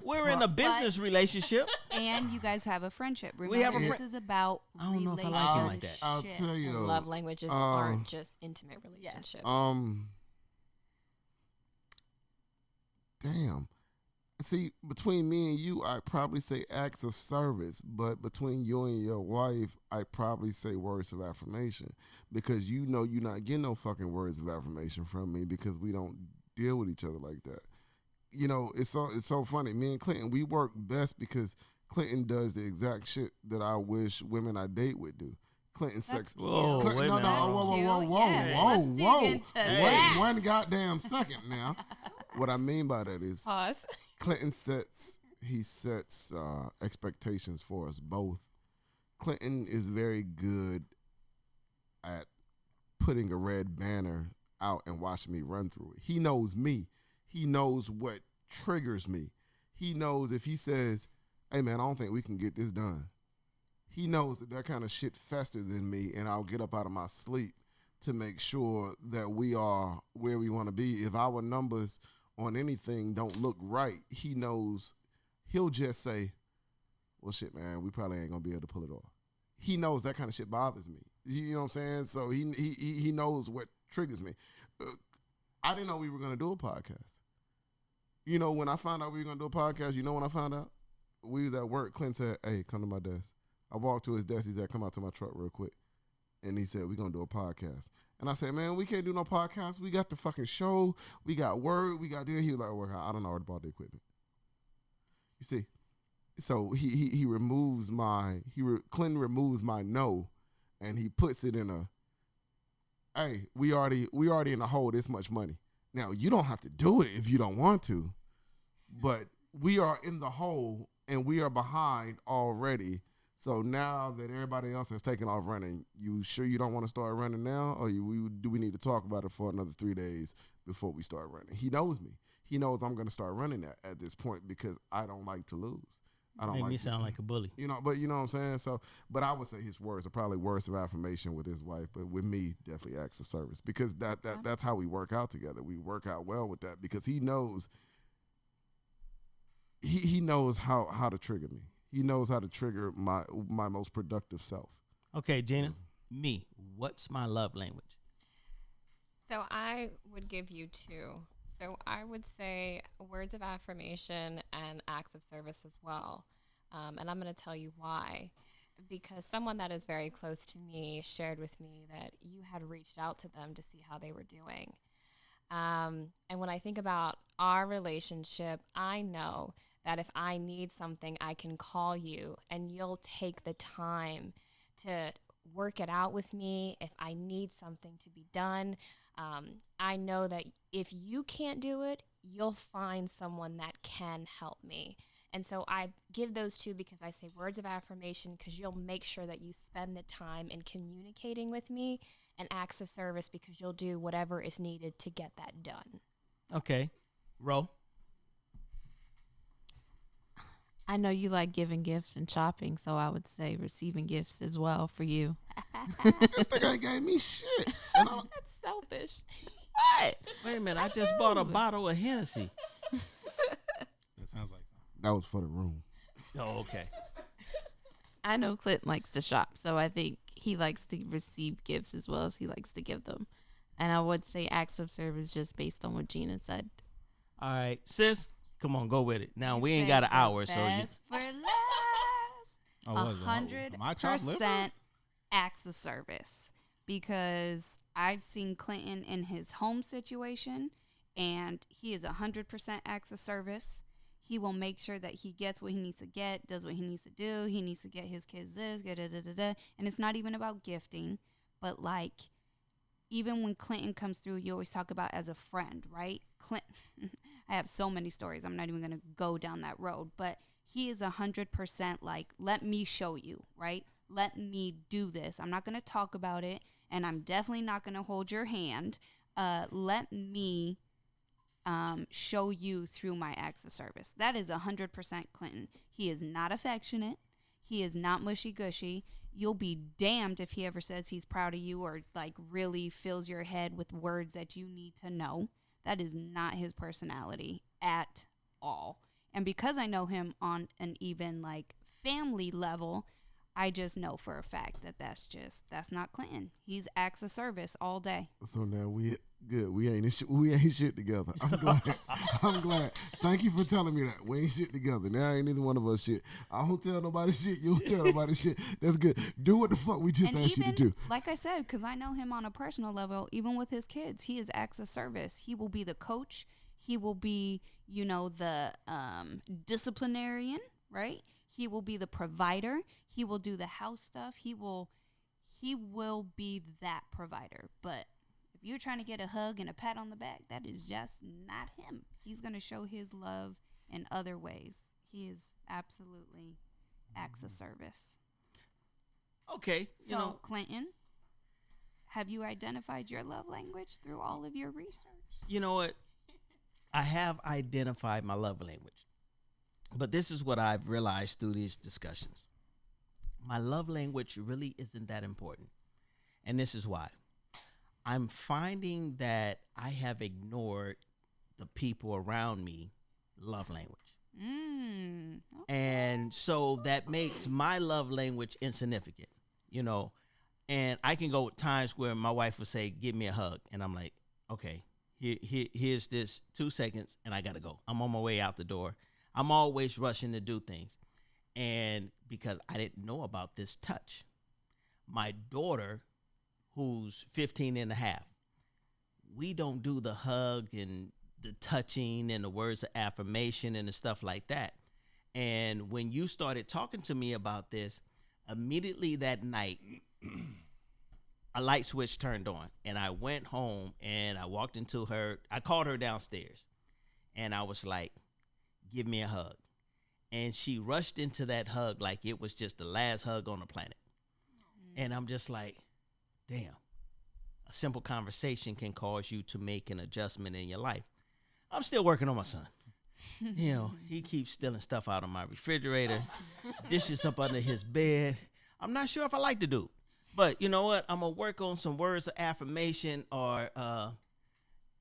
B: We're in a business relationship.
E: And you guys have a friendship. Remember,
B: We have a
E: this
B: fri-
E: is about
B: I don't know if I like him like that.
C: I'll tell you though.
G: Love languages aren't just intimate relationships.
C: Damn. See, between me and you, I'd probably say acts of service, but between you and your wife, I'd probably say words of affirmation because you know you're not getting no fucking words of affirmation from me because we don't deal with each other like that. You know, it's so funny. Me and Clinton, we work best because Clinton does the exact shit that I wish women I date would do. Clinton's sex.
B: Whoa,
C: Clinton,
B: wait a
C: no,
B: minute.
C: whoa.
E: Let's dig into
C: Wait
E: that.
C: one goddamn second now. What I mean by that is
G: Pause.
C: Clinton sets expectations for us both. Clinton is very good at putting a red banner out and watching me run through it. He knows me. He knows what triggers me. He knows if he says, hey man, I don't think we can get this done. He knows that kind of shit festers in me and I'll get up out of my sleep to make sure that we are where we want to be. If our numbers on anything don't look right, he knows he'll just say, well, shit, man, we probably ain't gonna be able to pull it off. He knows that kind of shit bothers me. You know what I'm saying? So he knows what triggers me. I didn't know we were gonna do a podcast. You know, when I found out we were gonna do a podcast, you know when I found out? We was at work. Clint said, hey, come to my desk. I walked to his desk. He said, come out to my truck real quick. And he said, we're going to do a podcast. And I said, man, we can't do no podcast. We got the fucking show. We got word. We got this. He was like, well, I don't know where to buy the equipment. You see? So he removes Clinton removes my no, and he puts it in a, hey, we already in the hole this much money. Now, you don't have to do it if you don't want to, but we are in the hole, and we are behind already. So now that everybody else has taken off running, you sure you don't want to start running now? Or do we need to talk about it for another 3 days before we start running? He knows me. He knows I'm going to start running at this point because I don't like to lose. I don't
B: Make
C: like
B: me
C: to,
B: sound like a bully.
C: you know, but you know what I'm saying? So, but I would say his words are probably words of affirmation with his wife, but with me, definitely acts of service because that's how we work out together. We work out well with that because he knows he knows how to trigger me. He knows how to trigger my most productive self.
B: Okay, Gina, me, what's my love language?
G: So I would give you two. So I would say words of affirmation and acts of service as well. And I'm going to tell you why. Because someone that is very close to me shared with me that you had reached out to them to see how they were doing. And when I think about our relationship, I know that if I need something, I can call you and you'll take the time to work it out with me. If I need something to be done, I know that if you can't do it, you'll find someone that can help me. And so I give those two because I say words of affirmation because you'll make sure that you spend the time in communicating with me, and acts of service because you'll do whatever is needed to get that done.
B: Okay. Ro?
F: I know you like giving gifts and shopping, so I would say receiving gifts as well for you.
C: This nigga ain't gave me shit. And
G: That's selfish.
F: What?
B: Wait a minute. I just bought a bottle of Hennessy.
D: That sounds like something.
C: that was for the room.
B: Oh, okay.
F: I know Clint likes to shop, so I think he likes to receive gifts as well as he likes to give them. And I would say acts of service just based on what Gina said.
B: All right. Sis, come on, go with it. Now, we ain't
E: Say
B: got an
E: the
B: hour, so you.
E: best for last.
D: Oh, what is it? My chopped liver?
E: 100% acts of service because I've seen Clinton in his home situation and he is 100% acts of service. He will make sure that he gets what he needs to get, does what he needs to do. He needs to get his kids this, and it's not even about gifting, but like even when Clinton comes through, you always talk about as a friend, right? I have so many stories. I'm not even going to go down that road, but he is 100% like, let me show you, right? Let me do this. I'm not going to talk about it, and I'm definitely not going to hold your hand. Let me show you through my acts of service. That is 100% Clinton. He is not affectionate. He is not mushy-gushy. You'll be damned if he ever says he's proud of you or like really fills your head with words that you need to know. That is not his personality at all. And because I know him on an even like family level, I just know for a fact that that's not Clinton. He's acts of service all day.
C: So now we good. We ain't shit together. I'm glad. I'm glad. Thank you for telling me that. We ain't shit together. Now ain't neither one of us shit. I don't tell nobody shit. You don't tell nobody shit. That's good. Do what the fuck we just asked you to do.
E: Like I said, because I know him on a personal level, even with his kids, he is acts of service. He will be the coach. He will be, the disciplinarian, right? He will be the provider. He will do the house stuff. He will be that provider. But if you're trying to get a hug and a pat on the back, that is just not him. He's going to show his love in other ways. He is absolutely acts of service.
B: Okay.
E: So, Clinton, have you identified your love language through all of your research?
B: You know what? I have identified my love language. But this is what I've realized through these discussions. My love language really isn't that important. And this is why. I'm finding that I have ignored the people around me love language.
E: Okay.
B: And so that makes my love language insignificant, And I can go with times where my wife will say, give me a hug. And I'm like, okay, here's this 2 seconds and I got to go. I'm on my way out the door. I'm always rushing to do things. And because I didn't know about this touch, my daughter, who's 15 and a half, we don't do the hug and the touching and the words of affirmation and the stuff like that. And when you started talking to me about this, immediately that night, a light switch turned on. And I went home and I walked into her. I called her downstairs. And I was like, give me a hug. And she rushed into that hug like it was just the last hug on the planet. And I'm just like, damn, a simple conversation can cause you to make an adjustment in your life. I'm still working on my son. He keeps stealing stuff out of my refrigerator, dishes up under his bed. I'm not sure if I like the dude. But you know what? I'm going to work on some words of affirmation or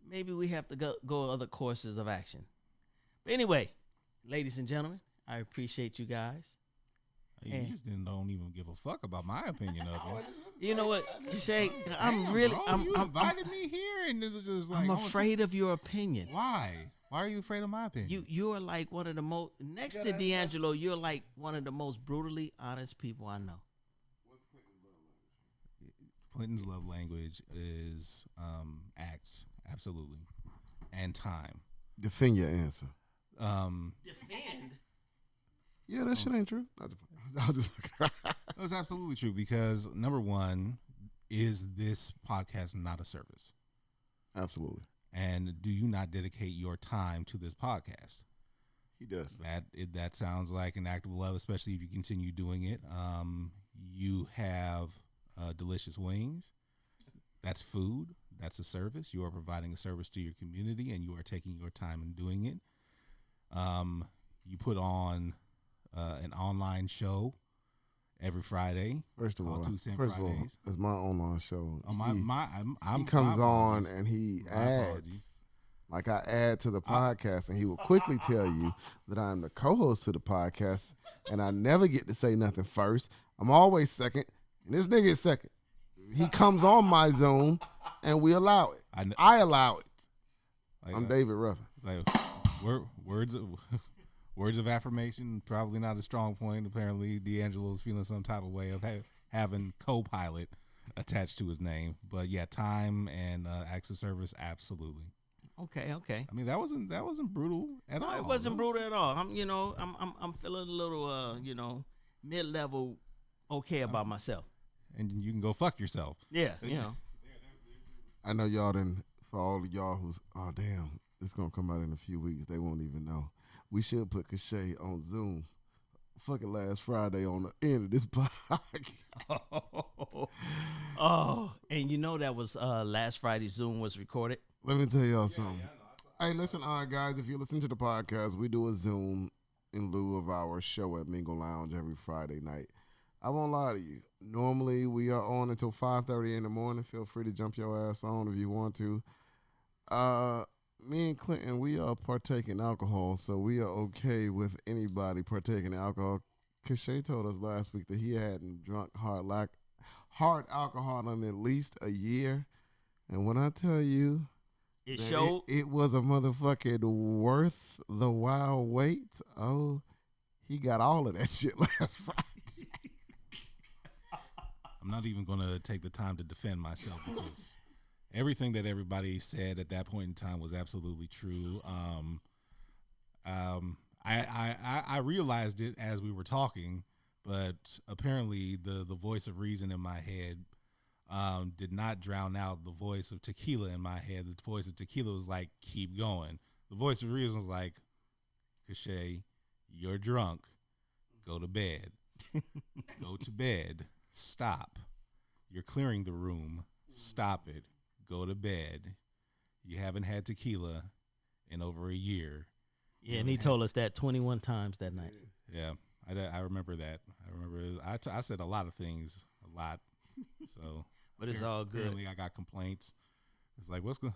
B: maybe we have to go other courses of action. But anyway, ladies and gentlemen, I appreciate you guys.
D: You just don't even give a fuck about my opinion of it.
B: You know what, Kashea,
D: you invited me here, and it was just like
B: I'm afraid of your opinion.
D: Why? Why are you afraid of my opinion?
B: You're like one of the most next to DeAngelo. You're like one of the most brutally honest people I know.
C: What's
D: Clinton's love language is acts, absolutely, and time.
C: Defend your answer.
B: Defend.
C: Yeah, that shit ain't true.
D: That's absolutely true because number one, is this podcast not a service?
C: Absolutely.
D: And do you not dedicate your time to this podcast?
C: He does.
D: That sounds like an act of love, especially if you continue doing it. You have delicious wings. That's food. That's a service. You are providing a service to your community, and you are taking your time and doing it. You put on an online show every Friday.
C: First of all,
D: it's
C: my online show.
D: He
C: comes on and he adds, like I add to the podcast, and he will quickly tell you that I'm the co-host to the podcast, and I never get to say nothing first. I'm always second, and this nigga is second. He comes on my Zoom, and we allow it. I allow it. I'm David Ruffin.
D: Like words of affirmation, probably not a strong point. Apparently, DeAngelo's feeling some type of way of having co-pilot attached to his name. But yeah, time and acts of service, absolutely.
B: Okay.
D: I mean, that wasn't brutal at all.
B: It wasn't brutal at all. I'm feeling a little, mid-level okay about myself.
D: And you can go fuck yourself.
B: Yeah,
C: I know y'all didn't, for all of y'all who's, oh, damn, it's going to come out in a few weeks. They won't even know. We should put Kashea on Zoom fucking last Friday on the end of this podcast.
B: Oh, and you know that was last Friday's Zoom was recorded.
C: Let me tell y'all something. Hey, listen, guys, if you listen to the podcast, we do a Zoom in lieu of our show at Mingle Lounge every Friday night. I won't lie to you. Normally, we are on until 5:30 in the morning. Feel free to jump your ass on if you want to. Me and Clinton, we are partaking alcohol, so we are okay with anybody partaking alcohol. Kashea told us last week that he hadn't drunk hard alcohol in at least a year. And when I tell you,
B: It showed.
C: It was a motherfucking worth the while wait. Oh, he got all of that shit last Friday.
D: I'm not even going to take the time to defend myself because everything that everybody said at that point in time was absolutely true. I realized it as we were talking, but apparently the voice of reason in my head did not drown out the voice of tequila in my head. The voice of tequila was like, keep going. The voice of reason was like, Kashea, you're drunk. Go to bed. Go to bed. Stop. You're clearing the room. Stop it. Go to bed. You haven't had tequila in over a year.
B: Yeah, and he told us that 21 times that night.
D: Yeah, I remember that. I said a lot of things, a lot. So,
B: but it's all good.
D: Apparently, I got complaints. It's like, what's going?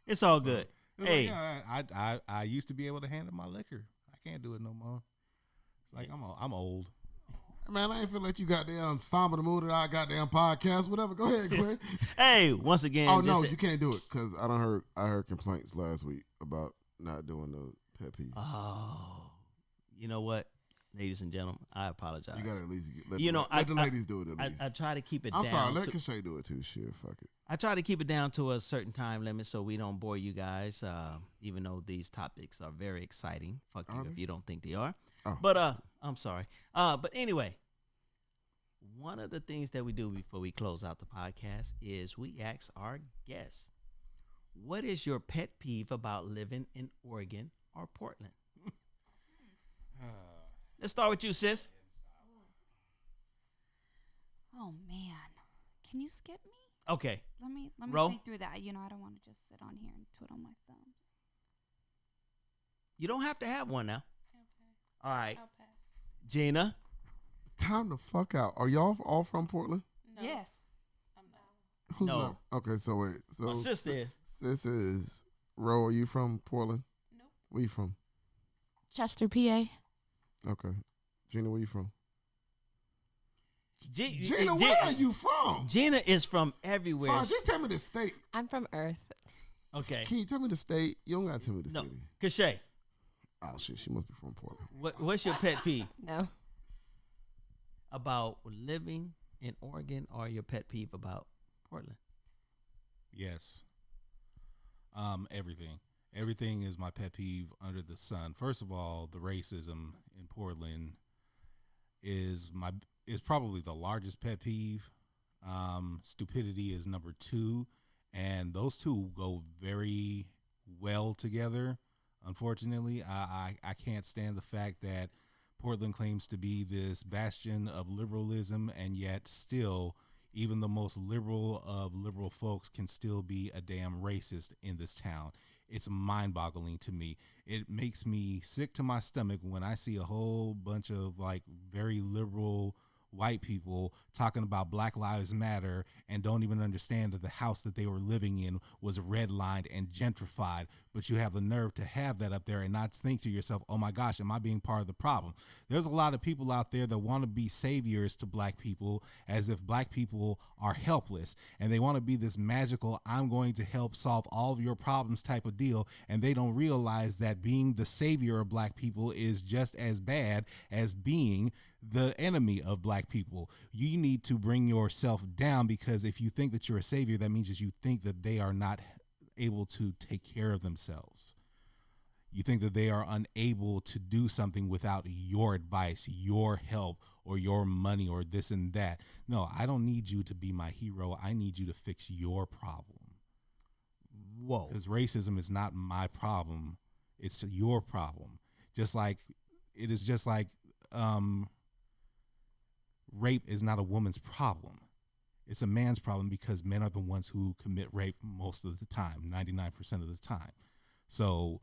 B: It's all good. Hey,
D: like, yeah, I used to be able to handle my liquor. I can't do it no more. It's like I'm old.
C: Man, I ain't feel like you goddamn somber the mood of our goddamn podcast. Whatever. Go ahead, Glenn.
B: Hey, once again.
C: Oh no, you can't do it because I heard complaints last week about not doing the pet peeve.
B: Oh, you know what, ladies and gentlemen, I apologize.
C: You gotta at least let the ladies do it at least.
B: I try to keep it
C: I'm
B: down.
C: sorry, let Kashea do it too. Shit, fuck it.
B: I try to keep it down to a certain time limit so we don't bore you guys, even though these topics are very exciting. Fuck you if you don't think they are.
C: Oh.
B: But I'm sorry. But anyway, one of the things that we do before we close out the podcast is we ask our guests, what is your pet peeve about living in Oregon or Portland? Let's start with you, sis.
E: Oh man, can you skip me?
B: Okay.
E: Let me
B: Ro?
E: think through that. I don't want to just sit on here and twiddle my thumbs.
B: You don't have to have one now.
F: Okay.
B: All right.
F: I'll pass.
B: Gina?
C: Time the fuck out. Are y'all all from Portland?
F: No,
E: Yes.
F: I'm not.
C: Who's
B: No.
C: not? Okay, so wait. So
B: My sister.
C: Sis is Ro. Are you from Portland?
F: Nope.
C: Where you from?
F: Chester, PA.
C: Okay. Gina, where you from?
B: Gina,
C: where are you from?
B: Gina is from everywhere.
C: Fine, just tell me the state.
F: I'm from Earth.
B: Okay.
C: Can you tell me the state? You don't gotta tell me the
B: No.
C: city.
B: Kashea,
C: Oh shit, she must be from Portland.
B: what's your pet peeve
F: No.
B: about living in Oregon or your pet peeve about Portland?
D: Yes. Everything. Everything is my pet peeve under the sun. First of all, the racism in Portland is probably the largest pet peeve. Stupidity is number 2, and those two go very well together. Unfortunately, I can't stand the fact that Portland claims to be this bastion of liberalism, and yet still, even the most liberal of liberal folks can still be a damn racist in this town. It's mind-boggling to me. It makes me sick to my stomach when I see a whole bunch of like very liberal white people talking about Black Lives Matter and don't even understand that the house that they were living in was redlined and gentrified. But you have the nerve to have that up there and not think to yourself, oh my gosh, am I being part of the problem? There's a lot of people out there that want to be saviors to black people as if black people are helpless, and they want to be this magical, I'm going to help solve all of your problems type of deal, and they don't realize that being the savior of black people is just as bad as being the enemy of black people. You need to bring yourself down, because if you think that you're a savior, that means that you think that they are not able to take care of themselves. You think that they are unable to do something without your advice, your help, or your money, or this and that. No, I don't need you to be my hero. I need you to fix your problem.
B: Whoa.
D: Because racism is not my problem. It's your problem. Just like rape is not a woman's problem. It's a man's problem because men are the ones who commit rape most of the time, 99% of the time. So,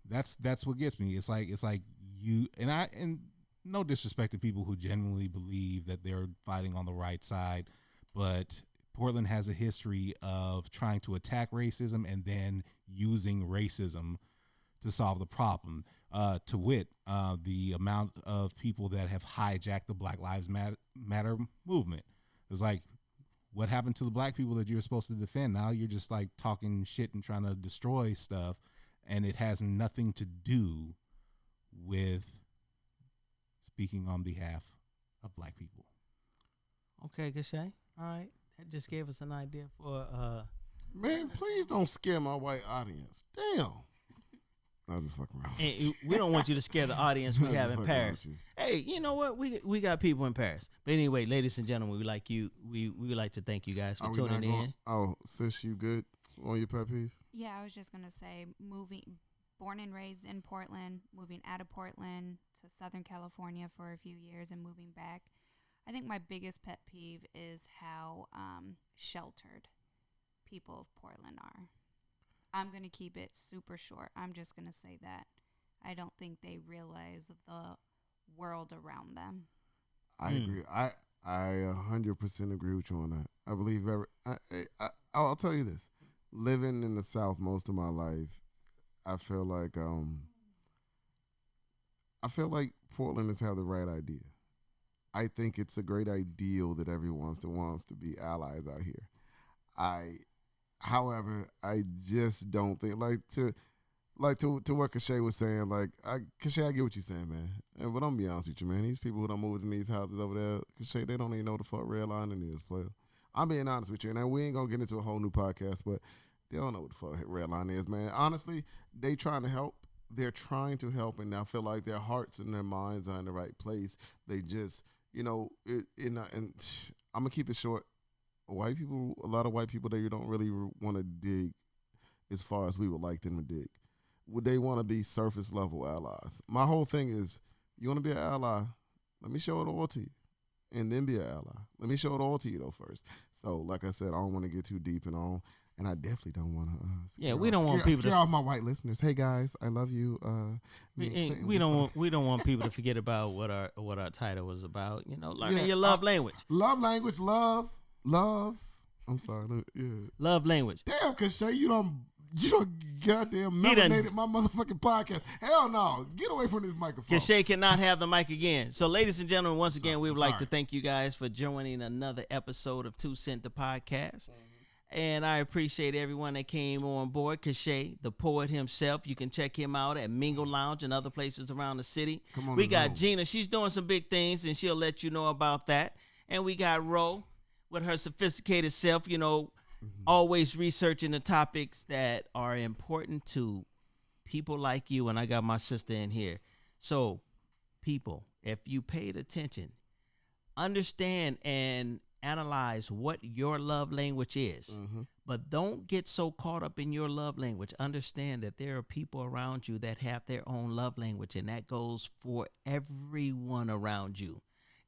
D: that's what gets me. It's like you and no disrespect to people who genuinely believe that they're fighting on the right side, but Portland has a history of trying to attack racism and then using racism to solve the problem. To wit, the amount of people that have hijacked the Black Lives Matter movement. It's like, what happened to the black people that you were supposed to defend? Now you're just like talking shit and trying to destroy stuff, and it has nothing to do with speaking on behalf of black people.
B: Okay, Kashea. All right. That just gave us an idea for
C: Man, please don't scare my white audience. Damn. I was just fucking around.
B: And we don't want you to scare the audience we
C: I was
B: have
C: just
B: in
C: fucking
B: Paris.
C: around
B: Hey, you know what? We got people in Paris. But anyway, ladies and gentlemen, we would like to thank you guys for
C: Are we
B: tuning
C: not
B: in.
C: going- Oh, sis, you good on your pet peeve?
E: Yeah, I was just gonna say, born and raised in Portland, moving out of Portland to Southern California for a few years and moving back. I think my biggest pet peeve is how sheltered people of Portland are. I'm going to keep it super short. I'm just going to say that. I don't think they realize the world around them.
C: I agree. I 100% agree with you on that. I believe I'll tell you this. Living in the South most of my life, I feel like Portland has had the right idea. I think it's a great ideal that everyone wants to be allies out here. However, I just don't think to what Kashea was saying. Kashea, I get what you're saying, man. But I'm gonna be honest with you, man. These people who done moved in these houses over there, Kashea, they don't even know the fuck red lining is, player. I'm being honest with you, and we ain't gonna get into a whole new podcast, but they don't know what the fuck red line is, man. Honestly, they trying to help. They're trying to help, and I feel like their hearts and their minds are in the right place. They just, and I'm gonna keep it short. A lot of white people that you don't really want to dig as far as we would like them to dig. Would they want to be surface level allies? My whole thing is, you want to be an ally, let me show it all to you, and then be an ally. Let me show it all to you though first. So, like I said, I don't want to get too deep and all, and I definitely don't want to.
B: We don't want people to
C: scare off my white listeners. Hey guys, I love you.
B: We don't want people to forget about what our title was about. Learning your love language.
C: Love language, love. I'm sorry. Yeah.
B: Love language.
C: Damn, Kashea, you don't goddamn melanated my motherfucking podcast. Hell no. Get away from this microphone.
B: Kashea cannot have the mic again. So, ladies and gentlemen, once again, we would like to thank you guys for joining another episode of 2 Cent the Podcast. And I appreciate everyone that came on board. Kashea, the poet himself. You can check him out at Mingle Lounge and other places around the city. We got Gina. She's doing some big things, and she'll let you know about that. And we got Ro with her sophisticated self, always researching the topics that are important to people like you. And I got my sister in here. So, people, if you paid attention, understand and analyze what your love language is. But don't get so caught up in your love language. Understand that there are people around you that have their own love language, and that goes for everyone around you.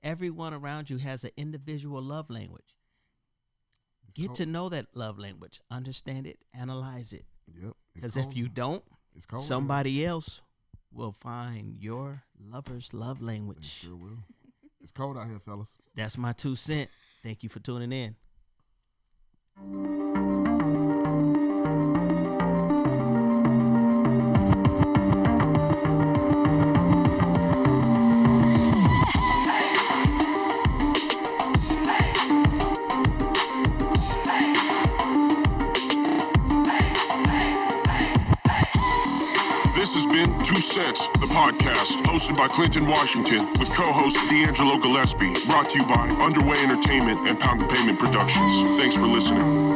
B: Everyone around you has an individual love language. Get to know that love language. Understand it. Analyze it.
C: Yep.
B: Because if you don't, somebody else will find your lover's love language.
C: They sure will. It's cold out here, fellas.
B: That's my 2 cents. Thank you for tuning in.
A: This has been 2 Cents, the podcast, hosted by Clinton Washington, with co-host DeAngelo Gillespie, brought to you by Underway Entertainment and Pound the Pavement Productions. Thanks for listening.